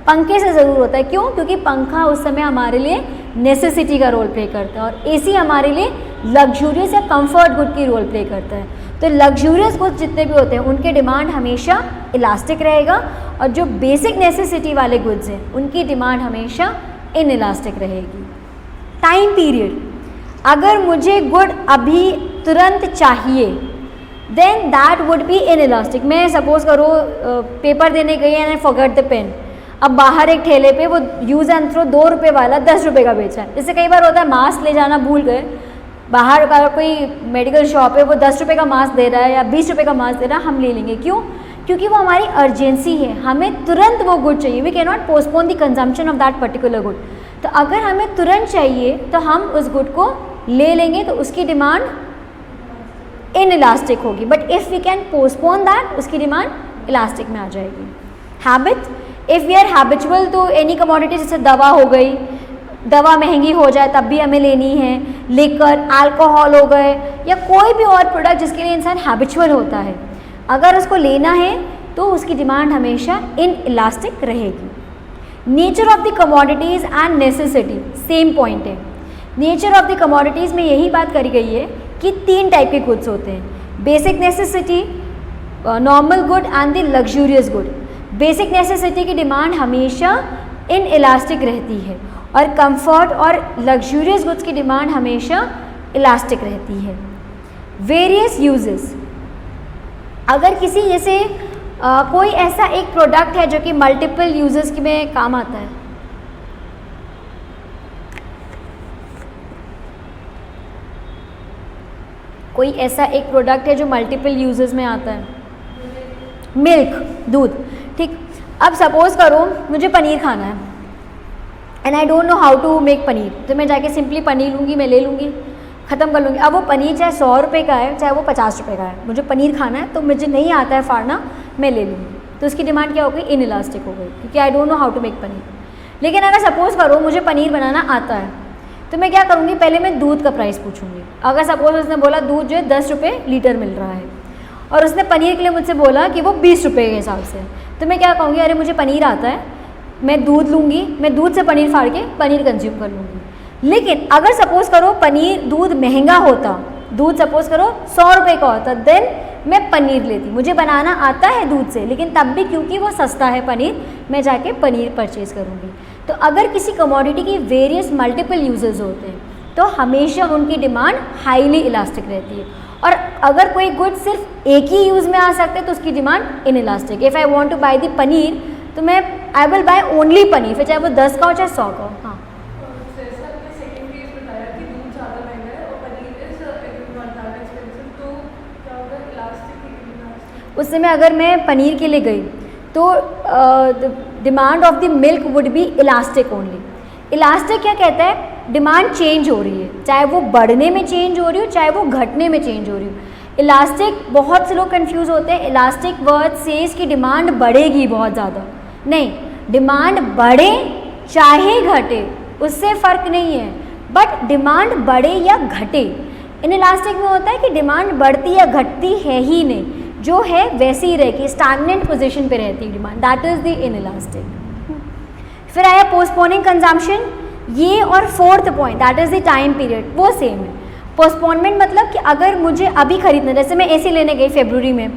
पंखे से ज़रूर होता है। क्यों? क्योंकि पंखा उस समय हमारे लिए नेसेसिटी का रोल प्ले करता है और AC हमारे लिए लग्जूरियस या कंफर्ट गुड की रोल प्ले करता है। तो लग्जूरियस गुड्स जितने भी होते हैं उनके डिमांड हमेशा इलास्टिक रहेगा, और जो बेसिक नेसेसिटी वाले गुड्स हैं उनकी डिमांड हमेशा इन इलास्टिक रहेगी। टाइम पीरियड, अगर मुझे गुड अभी तुरंत चाहिए then that would be inelastic. मैं सपोज करो पेपर देने गई and I forgot the pen, अब बाहर एक ठेले पे वो यूज़ एंड थ्रो 2 रुपये वाला 10 रुपये का बेचा है। जैसे कई बार होता है मास्क ले जाना भूल गए, बाहर का कोई मेडिकल शॉप है वो 10 रुपये का मास्क दे रहा है या 20 रुपये का मास्क दे रहा है, हम ले लेंगे। क्यों? क्योंकि वो हमारी अर्जेंसी है, हमें तुरंत वो गुड चाहिए। We can not postpone the consumption of that particular good. तो अगर हमें तुरंत चाहिए तो हम उस गुड को ले लेंगे, तो उसकी डिमांड इन इलास्टिक होगी। But if we can postpone that, उसकी डिमांड इलास्टिक में आ जाएगी। Habit, if we are habitual to any commodity, जैसे दवा हो गई, दवा महंगी हो जाए तब भी हमें लेनी है, लिकर, अल्कोहल हो गए या कोई भी और प्रोडक्ट जिसके लिए इंसान हैबिचुअल होता है, अगर उसको लेना है तो उसकी डिमांड हमेशा इन इलास्टिक रहेगी। Nature of the commodities and necessity, same point है। नेचर ऑफ द कमोडिटीज़ में यही बात करी गई है कि 3 टाइप के गुड्स होते हैं, basic necessity, normal good and the luxurious good. Basic necessity की डिमांड हमेशा इन इलास्टिक रहती है और कंफर्ट और लग्जूरियस गुड्स की डिमांड हमेशा इलास्टिक रहती है। वेरियस यूजेस, अगर किसी जैसे कोई ऐसा एक प्रोडक्ट है जो कि मल्टीपल यूजेस में काम आता है, कोई ऐसा एक प्रोडक्ट है जो मल्टीपल यूजेस में आता है, मिल्क, दूध, ठीक। अब सपोज करो मुझे पनीर खाना है and I don't know how to make paneer, तो मैं जाके सिंपली पनीर लूँगी, मैं ले लूँगी, ख़त्म कर लूँगी। अब वो पनीर चाहे 100 रुपये का है चाहे वो 50 रुपये का है, मुझे पनीर खाना है तो मुझे नहीं आता है फाड़ना, मैं ले लूँगी। तो उसकी डिमांड क्या हो गई? इनइलास्टिक हो गई, क्योंकि I don't know how to make paneer. लेकिन अगर सपोज़ करो मुझे पनीर बनाना आता है तो मैं क्या करूँगी? पहले मैं दूध का प्राइस पूछूंगी। अगर सपोज उसने बोला दूध जो है 10 रुपये लीटर मिल रहा है और उसने पनीर के लिए मुझसे बोला कि वो 20 रुपये के हिसाब से, तो मैं क्या कहूँगी? अरे मुझे पनीर आता है, मैं दूध लूँगी, मैं दूध से पनीर फाड़ के पनीर कंज्यूम कर लूँगी। लेकिन अगर सपोज़ करो पनीर दूध महंगा होता, दूध सपोज़ करो 100 रुपये का होता, देन मैं पनीर लेती। मुझे बनाना आता है दूध से, लेकिन तब भी क्योंकि वो सस्ता है पनीर, मैं जाके पनीर परचेज़ करूँगी। तो अगर किसी कमोडिटी की वेरियस मल्टीपल यूजेस होते हैं तो हमेशा उनकी डिमांड हाईली इलास्टिक रहती है, और अगर कोई गुड सिर्फ एक ही यूज़ में आ सकते हैं तो उसकी demand inelastic. If I want to buy the paneer तो मैं I will buy only paneer, फिर चाहे वो 10 का हो चाहे 100 का हो। हाँ, उस समय अगर मैं पनीर के लिए गई तो demand of the milk would be elastic only. Elastic क्या कहता है? डिमांड चेंज हो रही है, चाहे वो बढ़ने में चेंज हो रही हो चाहे वो घटने में चेंज हो रही हो। इलास्टिक, बहुत से लोग कंफ्यूज होते हैं, इलास्टिक वर्ड सेज कि डिमांड बढ़ेगी बहुत ज़्यादा। नहीं, डिमांड बढ़े चाहे घटे उससे फ़र्क नहीं है, बट डिमांड बढ़े या घटे इनइलास्टिक में होता है कि डिमांड बढ़ती या घटती है ही नहीं, जो है वैसी ही रहेगी, स्टैग्नेंट पोजीशन पे रहती है demand, that is the inelastic. फिर आया पोस्टपोनिंग कंजम्पशन, ये और fourth point that is the time period, वो सेम है। पोस्टपोनमेंट मतलब कि अगर मुझे अभी खरीदना, जैसे मैं एसी लेने गई फरवरी में,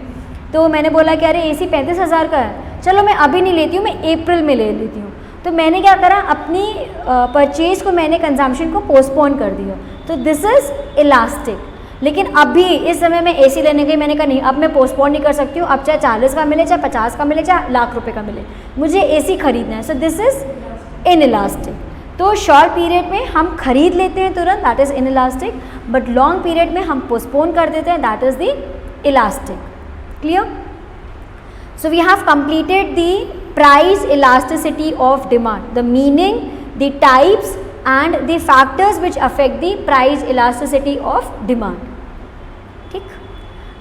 तो मैंने बोला कि अरे एसी 35,000 का है, चलो मैं अभी नहीं लेती हूँ, मैं अप्रैल में ले लेती हूँ। तो मैंने क्या करा, अपनी परचेज को मैंने कंजम्पशन को पोस्टपोन कर दिया, तो दिस इज़ इलास्टिक। लेकिन अभी इस समय मैं एसी लेने गई, मैंने कहा नहीं अब मैं पोस्टपोन नहीं कर सकती हूँ, अब चाहे 40 का मिले चाहे 50 का मिले चाहे लाख रुपए का मिले, मुझे एसी खरीदना है, सो दिस इज़ इनइलास्टिक। तो शॉर्ट पीरियड में हम खरीद लेते हैं तुरंत, that is inelastic, but long period में हम पोस्टपोन कर देते हैं, that is the elastic. Clear? So we have completed the price elasticity of demand, the meaning, the types and the factors which affect the price elasticity of demand। ठीक,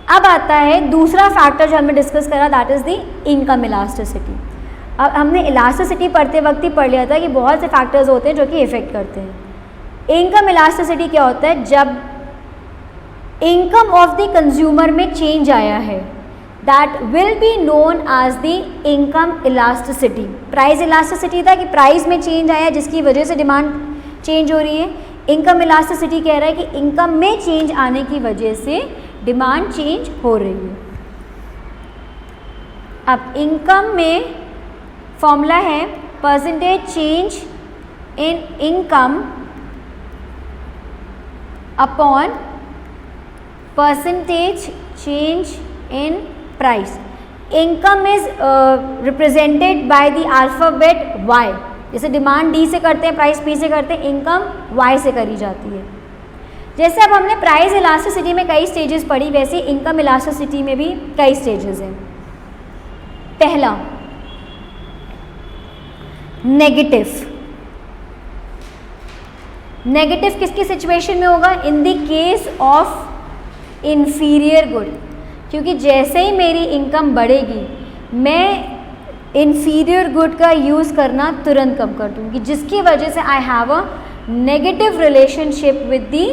अब आता है दूसरा फैक्टर जो हमने डिस्कस करा, that is the income elasticity. अब हमने इलास्टिसिटी पढ़ते वक्त ही पढ़ लिया था कि बहुत से फैक्टर्स होते हैं जो कि इफेक्ट करते हैं। इनकम इलास्टिसिटी क्या होता है? जब इनकम ऑफ द कंज्यूमर में चेंज आया है, that will be known as the income elasticity. Price elasticity था कि प्राइस में चेंज आया जिसकी वजह से डिमांड चेंज हो रही है, इनकम इलास्टिसिटी कह रहा है कि इनकम में चेंज आने की वजह से डिमांड चेंज हो रही है। अब इनकम में फॉर्मूला है percentage change in income upon percentage change in price. Income is represented by the alphabet Y, जैसे डिमांड D से करते हैं, प्राइस P से करते हैं, इनकम Y से करी जाती है। जैसे अब हमने प्राइस इलास्टिसिटी में कई स्टेजेस पढ़ी, वैसे इनकम इलास्टिसिटी में भी कई स्टेजेस हैं। पहला नेगेटिव। नेगेटिव किसकी सिचुएशन में होगा? इन the case of inferior good, क्योंकि जैसे ही मेरी इनकम बढ़ेगी मैं इंफीरियर गुड का यूज़ करना तुरंत कम कर दूँगी, जिसकी वजह से I have a negative relationship with the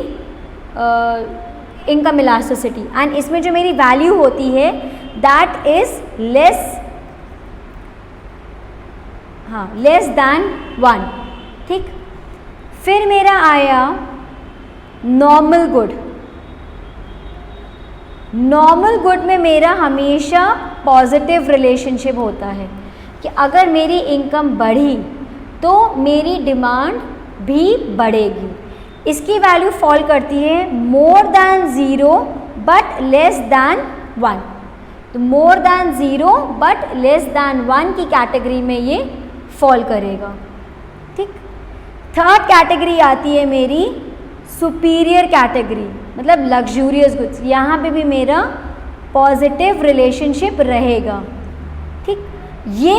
income elasticity, and इसमें जो मेरी वैल्यू होती है दैट इज़ लेस, हाँ, लेस दैन 1। ठीक, फिर मेरा आया नॉर्मल गुड। नॉर्मल गुड में मेरा हमेशा पॉजिटिव रिलेशनशिप होता है कि अगर मेरी इनकम बढ़ी तो मेरी डिमांड भी बढ़ेगी। इसकी वैल्यू फॉल करती है more than 0 but less than 1। तो more than 0 but less than 1 की कैटेगरी में ये फॉल करेगा। ठीक, थर्ड कैटेगरी आती है मेरी सुपीरियर कैटेगरी, मतलब लग्जूरियस गुड्स। यहाँ पे भी मेरा पॉजिटिव रिलेशनशिप रहेगा। ठीक, ये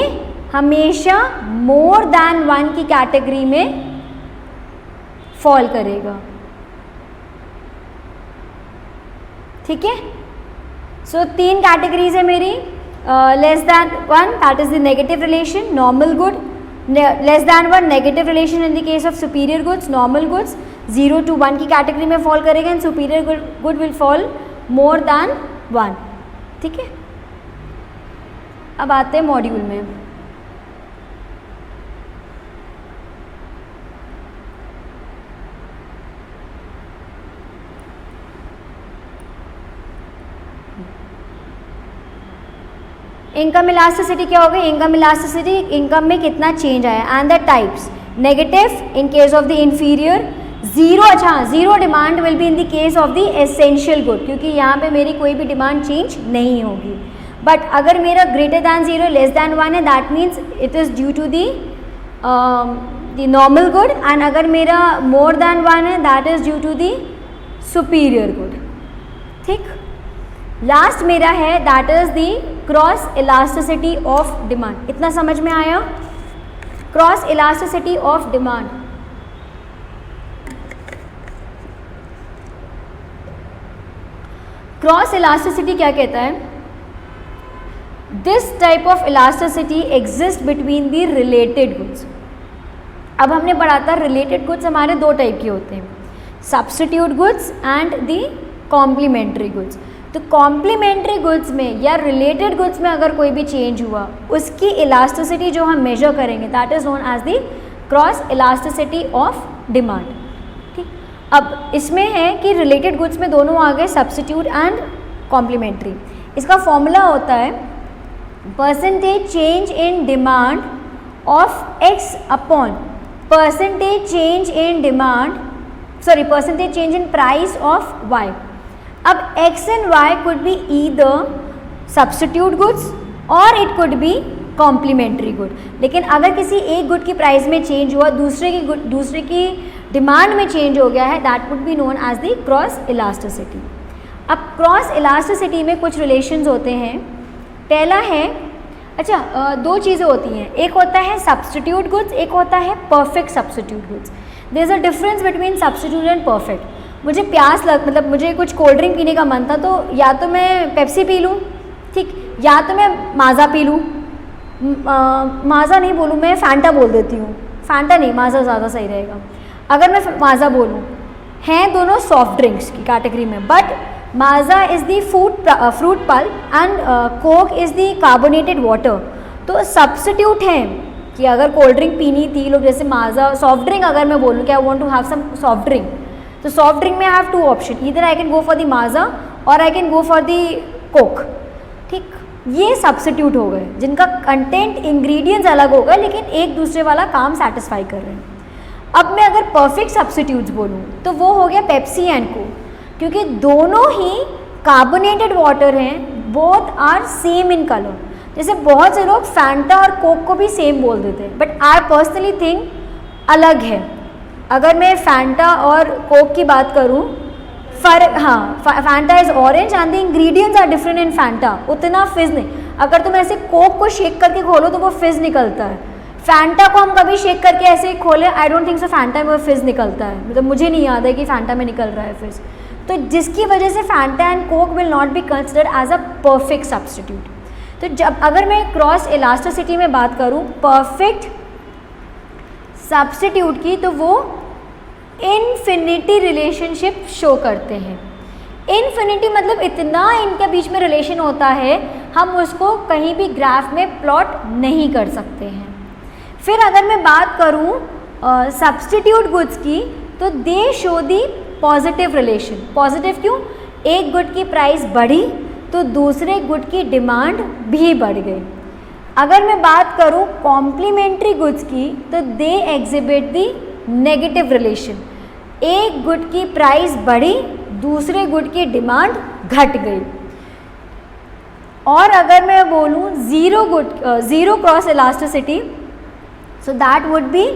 हमेशा मोर देन 1 की कैटेगरी में फॉल करेगा। ठीक है, सो 3 कैटेगरीज है मेरी। Less than 1 that is the negative relation, normal good, less than 1 negative relation in the case of superior goods, normal goods 0 to 1 की कैटेगरी में फॉल करेगा and superior good will fall more than 1। ठीक है, अब आते हैं मॉड्यूल में। इनकम इलास्टिसिटी क्या होगी? इनकम इलास्टिसिटी, इनकम में कितना चेंज आया and the types. Negative in case of the inferior, zero, अच्छा zero demand will be in the case of the essential good, क्योंकि यहाँ पे मेरी कोई भी डिमांड चेंज नहीं होगी। बट अगर मेरा ग्रेटर दैन 0 लेस दैन 1 है, that means it is due to the normal good, and अगर मेरा मोर दैन 1 है that is due to the superior good. ठीक, लास्ट मेरा है that is the cross elasticity of demand. इतना समझ में आया? Cross elasticity of demand, cross elasticity क्या कहता है? This type of elasticity exist between the related goods. अब हमने पढ़ा था रिलेटेड गुड्स हमारे 2 टाइप के होते हैं, substitute goods and the complementary goods. तो कॉम्प्लीमेंट्री गुड्स में या रिलेटेड गुड्स में अगर कोई भी चेंज हुआ, उसकी इलास्टिसिटी जो हम मेजर करेंगे that is known as the cross elasticity of demand. ठीक, अब इसमें है कि रिलेटेड गुड्स में दोनों आ गए, सब्स्टिट्यूट एंड कॉम्प्लीमेंट्री। इसका फॉर्मूला होता है percentage change in demand of X upon percentage change in demand, sorry percentage change in price of Y. अब x and y could be either substitute goods or it could be complementary good। लेकिन अगर किसी एक गुड की प्राइस में चेंज हुआ, दूसरे की डिमांड में चेंज हो गया है, that would be known as the cross elasticity. अब क्रॉस इलास्टिसिटी में कुछ रिलेशंस होते हैं। पहला है, अच्छा 2 चीज़ें होती हैं, एक होता है सब्स्टिट्यूट गुड्स, एक होता है perfect substitute goods. There is a difference between substitute and perfect. मुझे प्यास मतलब मुझे कुछ कोल्ड ड्रिंक पीने का मन था, तो या तो मैं पेप्सी पी लूँ, ठीक, या तो मैं माज़ा पी लूँ, माज़ा नहीं बोलूँ, मैं फैंटा बोल देती हूँ, फैंटा नहीं माज़ा ज़्यादा सही रहेगा। अगर मैं माज़ा बोलूँ, हैं दोनों सॉफ्ट ड्रिंक्स की कैटेगरी में, but Maaza is the fruit pulp and Coke is the carbonated water. तो सब्स्टिट्यूट है कि अगर कोल्ड ड्रिंक पीनी थी लोग, जैसे माज़ा, सॉफ्ट ड्रिंक अगर मैं बोलूँ कि I want to have some soft drink, तो सॉफ्ट ड्रिंक में I have 2 option, either I can go for the Maaza और I can go for the Coke. ठीक, ये सब्स्टिट्यूट हो गए जिनका कंटेंट इंग्रेडिएंट्स अलग हो गए लेकिन एक दूसरे वाला काम सेटिस्फाई कर रहे हैं। अब मैं अगर परफेक्ट सब्स्टिट्यूट्स बोलूँ तो वो हो गया पेप्सी एंड कोक, क्योंकि दोनों ही कार्बोनेटेड वाटर हैं, both are same in colour. जैसे बहुत से लोग फैंटा और कोक को भी सेम बोल देते हैं, बट आई पर्सनली थिंक अलग है। अगर मैं फैंटा और कोक की बात करूं, फर्क, हाँ, Fanta is orange and the ingredients are different in Fanta, उतना फिज़ नहीं। अगर तुम ऐसे कोक को शेक करके खोलो तो वो फिज़ निकलता है, फैंटा को हम कभी शेक करके ऐसे खोले, I don't think so Fanta में वो फिज़ निकलता है, मतलब मुझे नहीं याद है कि फैंटा में निकल रहा है फिज़। तो जिसकी वजह से Fanta and Coke will not be considered as a perfect substitute. तो जब अगर मैं क्रॉस इलास्टिसिटी में बात करूँ परफेक्ट सब्स्टिट्यूट की, तो वो इन्फिनिटी रिलेशनशिप शो करते हैं। इन्फिनिटी मतलब इतना इनके बीच में रिलेशन होता है, हम उसको कहीं भी ग्राफ में प्लॉट नहीं कर सकते हैं। फिर अगर मैं बात करूं सब्स्टिट्यूट गुड्स की, तो दे show the positive relation. Positive क्यों? एक गुड की प्राइस बढ़ी तो दूसरे गुड की डिमांड भी बढ़ गई। अगर मैं बात करूं कॉम्प्लीमेंट्री गुड्स की, तो they exhibit the negative relation. एक गुड की प्राइस बढ़ी, दूसरे गुड की डिमांड घट गई। और अगर मैं बोलूँ zero cross elasticity, so that would B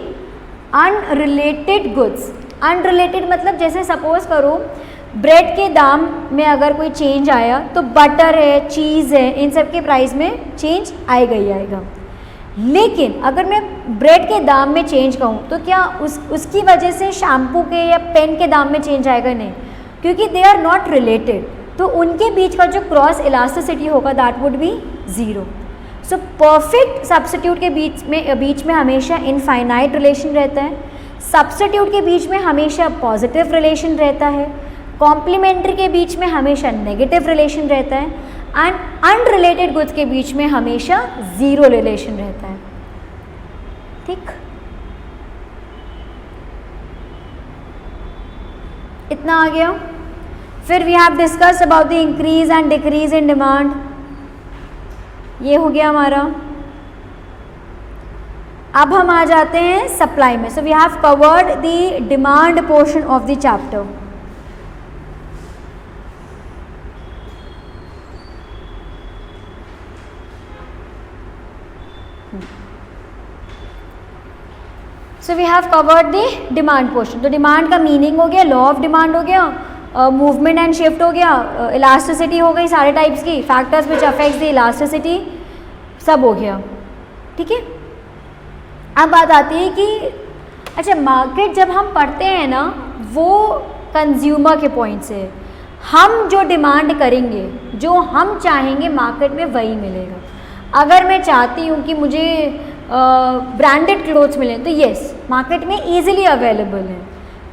unrelated goods. Unrelated मतलब जैसे सपोज करो ब्रेड के दाम में अगर कोई चेंज आया, तो बटर है, चीज़ है, इन सब के प्राइस में चेंज आएगा ही आएगा। लेकिन अगर मैं ब्रेड के दाम में चेंज कहूँ तो क्या उसकी वजह से शैम्पू के या पेन के दाम में चेंज आएगा? नहीं, क्योंकि दे आर नॉट रिलेटेड। तो उनके बीच का जो क्रॉस इलास्टिसिटी होगा that would be zero. So perfect substitute के बीच में हमेशा इनफाइनाइट रिलेशन रहता है, सब्स्टिट्यूट के बीच में हमेशा पॉजिटिव रिलेशन रहता है, कॉम्प्लीमेंट्री के बीच में हमेशा नेगेटिव रिलेशन रहता है, एंड अनरिलेटेड गुड्स के बीच में हमेशा ज़ीरो रिलेशन रहता है। ठीक, इतना आ गया। फिर we have discussed about the increase and decrease in demand, ये हो गया हमारा। अब हम आ जाते हैं सप्लाई में। So we have covered the demand portion of the chapter. So we have covered the demand portion. तो डिमांड का मीनिंग हो गया, लॉ ऑफ डिमांड हो गया, मूवमेंट एंड शिफ्ट हो गया, इलास्टिसिटी हो गई सारे टाइप्स की, factors which affects the elasticity, सब हो गया। ठीक है, अब बात आती है कि अच्छा मार्केट जब हम पढ़ते हैं ना वो कंज्यूमर के पॉइंट से, हम जो डिमांड करेंगे, जो हम चाहेंगे मार्केट में वही मिलेगा। अगर मैं चाहती हूँ कि मुझे ब्रांडेड क्लोथ्स मिलें तो येस मार्केट में ईजिली अवेलेबल है।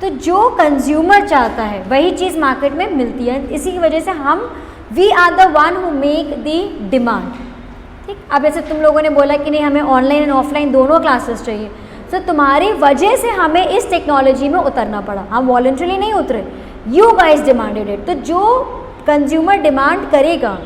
तो जो कंज्यूमर चाहता है वही चीज़ मार्केट में मिलती है। इसी की वजह से हम we are the one who make the demand. ठीक, अब जैसे तुम लोगों ने बोला कि नहीं हमें ऑनलाइन एंड ऑफलाइन दोनों क्लासेस चाहिए, तो तुम्हारी वजह से हमें इस टेक्नोलॉजी में उतरना पड़ा, हम वॉलंटरी नहीं उतरे, यू गाइस डिमांडेड इट। तो जो कंज्यूमर डिमांड करेगा,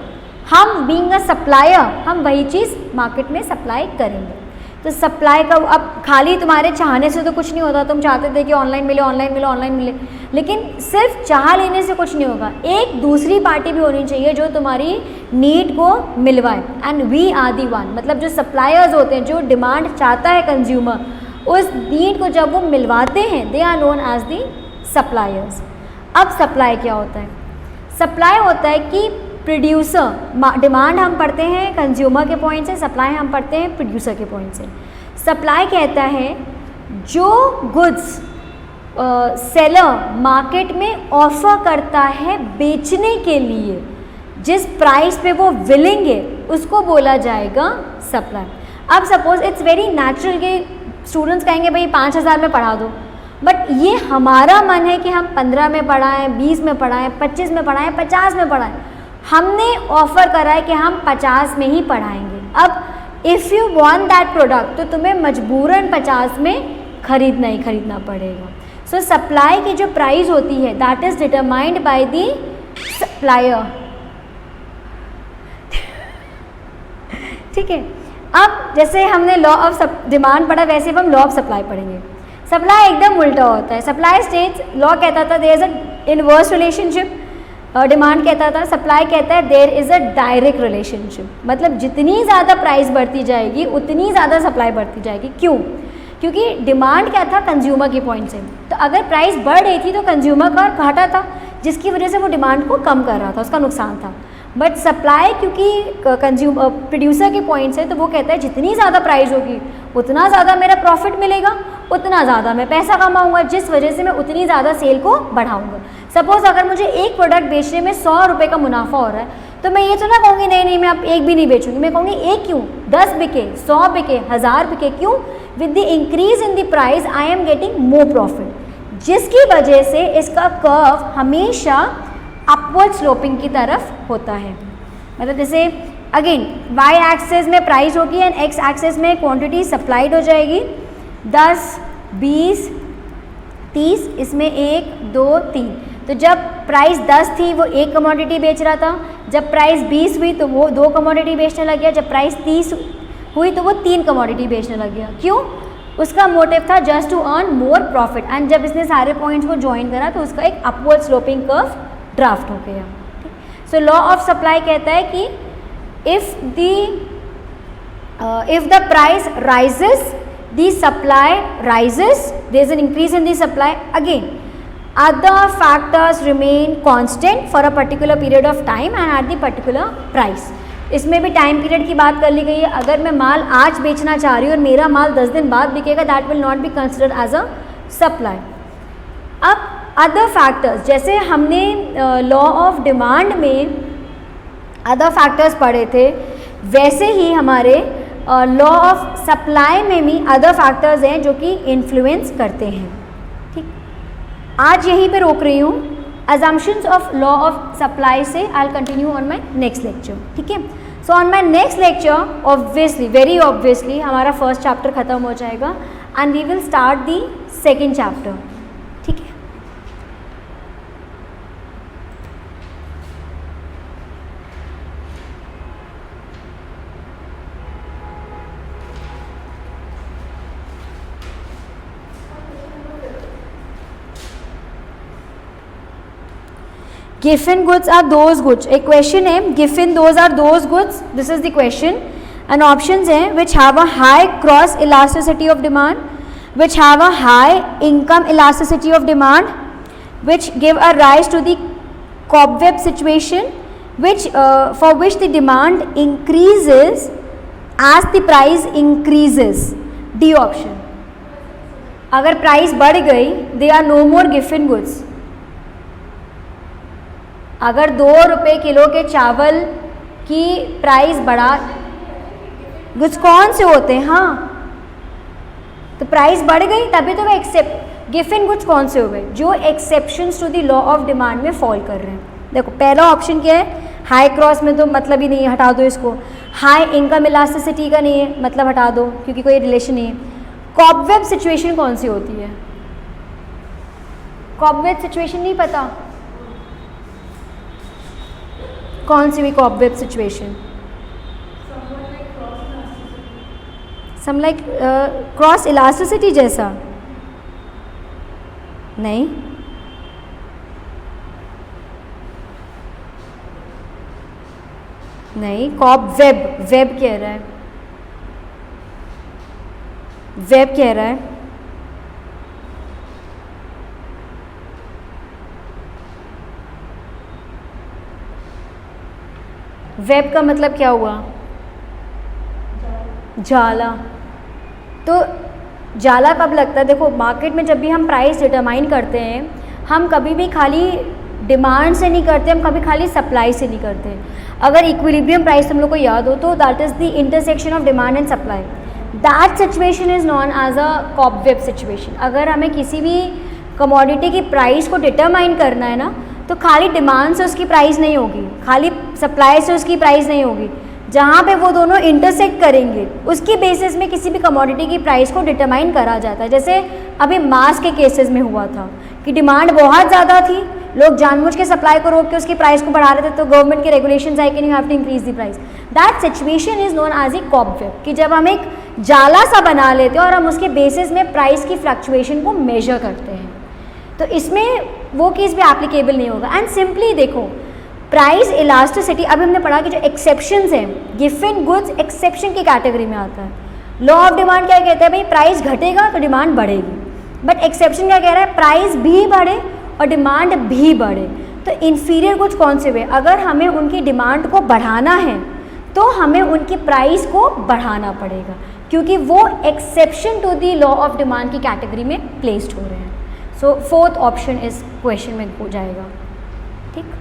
हम बीइंग अ सप्लायर हम वही चीज़ मार्केट में सप्लाई करेंगे। तो सप्लाई का अब खाली तुम्हारे चाहने से तो कुछ नहीं होता, तुम चाहते थे कि ऑनलाइन मिले ऑनलाइन मिले ऑनलाइन मिले, लेकिन सिर्फ चाह लेने से कुछ नहीं होगा, एक दूसरी पार्टी भी होनी चाहिए जो तुम्हारी नीड को मिलवाए, and we are the one. मतलब जो सप्लायर्स होते हैं, जो डिमांड चाहता है कंज्यूमर, उस नीड को जब वो मिलवाते हैं they are known as the suppliers. अब सप्लाई क्या होता है? सप्लाई होता है कि प्रोड्यूसर, डिमांड हम पढ़ते हैं कंज्यूमर के पॉइंट से, सप्लाई हम पढ़ते हैं प्रोड्यूसर के पॉइंट से। सप्लाई कहता है जो गुड्स सेलर मार्केट में ऑफर करता है बेचने के लिए, जिस प्राइस पे वो विलिंग है उसको बोला जाएगा सप्लाई। अब सपोज इट्स वेरी नेचुरल कि स्टूडेंट्स कहेंगे भाई 5,000 में पढ़ा दो, बट ये हमारा मन है कि हम 15 में पढ़ाएं, 20 में पढ़ाएं, 25 में पढ़ाएं, 50 में पढ़ाएं। हमने ऑफ़र करा है कि हम 50 में ही पढ़ाएंगे। अब if you want that product तो तुम्हें मजबूरन 50 में खरीदना ही खरीदना पड़ेगा। सो सप्लाई की जो प्राइस होती है that is determined by the supplier. ठीक है, अब जैसे हमने लॉ ऑफ डिमांड पढ़ा, वैसे अब हम लॉ ऑफ सप्लाई पढ़ेंगे। सप्लाई एकदम उल्टा होता है। सप्लाई स्टेट्स, लॉ कहता था there is a inverse relationship, demand कहता था, सप्लाई कहता है there is a direct relationship. मतलब जितनी ज़्यादा प्राइस बढ़ती जाएगी उतनी ज़्यादा सप्लाई बढ़ती जाएगी। क्यों? क्योंकि डिमांड क्या था कंज्यूमर के पॉइंट से, तो अगर प्राइस बढ़ रही थी तो कंज्यूमर का घाटा था, जिसकी वजह से वो डिमांड को कम कर रहा था, उसका नुकसान था। बट सप्लाई क्योंकि कंज्यूमर प्रोड्यूसर के पॉइंट से, तो वो कहता है जितनी ज़्यादा प्राइस होगी उतना ज़्यादा मेरा प्रॉफिट मिलेगा, उतना ज़्यादा मैं पैसा कमाऊंगा, जिस वजह से मैं उतनी ज़्यादा सेल को बढ़ाऊंगा। सपोज अगर मुझे एक प्रोडक्ट बेचने में 100 रुपये का मुनाफा हो रहा है, तो मैं ये तो ना कहूँगी नहीं नहीं मैं अब एक भी नहीं बेचूंगी, मैं कहूँगी एक क्यों, 10 बिके, 100 बिके, 1000 बिके। क्यों? With the increase in the price I am getting more profit, जिसकी वजह से इसका कर्व हमेशा अपवर्ड स्लोपिंग की तरफ होता है। मतलब जैसे अगेन वाई एक्सेस में प्राइस होगी एंड एक्स एक्सेस में क्वांटिटी सप्लाइड हो जाएगी। 10, 20, 30, इसमें 1, 2, 3। तो जब प्राइस 10 थी वो एक कमोडिटी बेच रहा था, जब प्राइस 20 हुई तो वो 2 कमोडिटी बेचने लग गया, जब प्राइस 30 हुई तो वो 3 कमोडिटी बेचने लग गया। क्यों? उसका मोटिव था just to earn more profit, and जब इसने सारे पॉइंट्स को ज्वाइन करा तो उसका एक अपवर्ड स्लोपिंग कर्व ड्राफ्ट हो गया। सो लॉ ऑफ सप्लाई कहता है कि if the price rises, the supply rises, there is an increase in the supply. Again, other factors remain constant for a particular period of time and at the particular price. इसमें भी टाइम पीरियड की बात कर ली गई है। अगर मैं माल आज बेचना चाह रही हूँ और मेरा माल 10 दिन बाद बिकेगा, that will not be considered as a supply. अब अदर फैक्टर्स, जैसे हमने लॉ ऑफ डिमांड में अदर फैक्टर्स पढ़े थे, वैसे ही हमारे लॉ ऑफ सप्लाई में भी अदर फैक्टर्स हैं जो कि इन्फ्लुएंस करते हैं। ठीक, आज यहीं पे रोक रही हूँ। assumptions of law of supply से I'll continue on my next lecture। ठीक है, so on my next lecture obviously, very obviously हमारा फर्स्ट चैप्टर ख़त्म हो जाएगा and we will start the second chapter। ठीक है, given goods are those goods, एक क्वेश्चन है, given those are those goods, this is the question, and options हैं which have a high cross elasticity of demand, which have a high income elasticity of demand, which give a rise to the cobweb situation, which for which the demand increases as the price increases। D option। अगर प्राइस बढ़ गई, they are no more given goods। अगर 2 रुपये किलो के चावल की प्राइस बढ़ा, गुड्स कौन से होते हैं, हाँ, तो प्राइस बढ़ गई तभी तो वे एक्सेप्ट, गिवन गुड्स कौन से हो गए, जो exceptions to the law of demand में फॉल कर रहे हैं। देखो पहला ऑप्शन क्या है, हाई क्रॉस में तो मतलब ही नहीं है, हटा दो इसको। हाई इनकम इलास्टिसिटी का नहीं है, मतलब हटा दो क्योंकि कोई रिलेशन नहीं है। कॉबवेब सिचुएशन कौन सी होती है, कॉबवेब सिचुएशन नहीं पता, कौन सी भी cobweb situation, some like cross elasticity जैसा, नहीं, नहीं, कॉबवेब, वेब कह रहा है, वेब कह रहा है, वेब का मतलब क्या हुआ, जाला। तो जाला कब लगता है, देखो मार्केट में जब भी हम प्राइस डिटरमाइन करते हैं, हम कभी भी खाली डिमांड से नहीं करते, हम कभी खाली सप्लाई से नहीं करते। अगर इक्विलिब्रियम प्राइस हम लोग को याद हो तो that is the intersection of demand and supply, that situation is known as a cobweb situation. अगर हमें किसी भी कमोडिटी की प्राइस को डिटरमाइन करना है ना, तो खाली डिमांड से उसकी प्राइस नहीं होगी, खाली सप्लाई से उसकी प्राइस नहीं होगी, जहाँ पे वो दोनों इंटरसेक्ट करेंगे उसकी बेसिस में किसी भी कमोडिटी की प्राइस को डिटरमाइन करा जाता है। जैसे अभी मास के केसेस में हुआ था कि डिमांड बहुत ज़्यादा थी, लोग जानबूझ के सप्लाई को रोक के उसकी प्राइस को बढ़ा रहे थे, तो गवर्नमेंट के रेगुलेशंस आए कि you have to increase the price. That situation is known as a cobweb, कि जब हम एक जाला सा बना लेते हैं और हम उसके बेसिस में प्राइस की फ्लक्चुएशन को मेजर करते हैं, तो इसमें वो केस भी एप्लीकेबल नहीं होगा। एंड सिंपली देखो प्राइस इलास्टिसिटी, अभी हमने पढ़ा कि जो एक्सेप्शंस हैं, गिवन गुड्स एक्सेप्शन की कैटेगरी में आता है। लॉ ऑफ डिमांड क्या कहता है, भाई प्राइस घटेगा तो डिमांड बढ़ेगी, बट एक्सेप्शन क्या कह रहा है, प्राइस भी बढ़े और डिमांड भी बढ़े। तो इन्फीरियर गुड्स कौन से हुए, अगर हमें उनकी डिमांड को बढ़ाना है तो हमें उनकी प्राइस को बढ़ाना पड़ेगा, क्योंकि वो exception to the law of demand की कैटेगरी में प्लेस्ड हो रहे हैं। सो फोर्थ ऑप्शन इस क्वेश्चन में हो जाएगा। ठीक,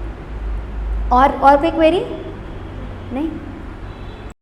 और कोई क्वेरी नहीं?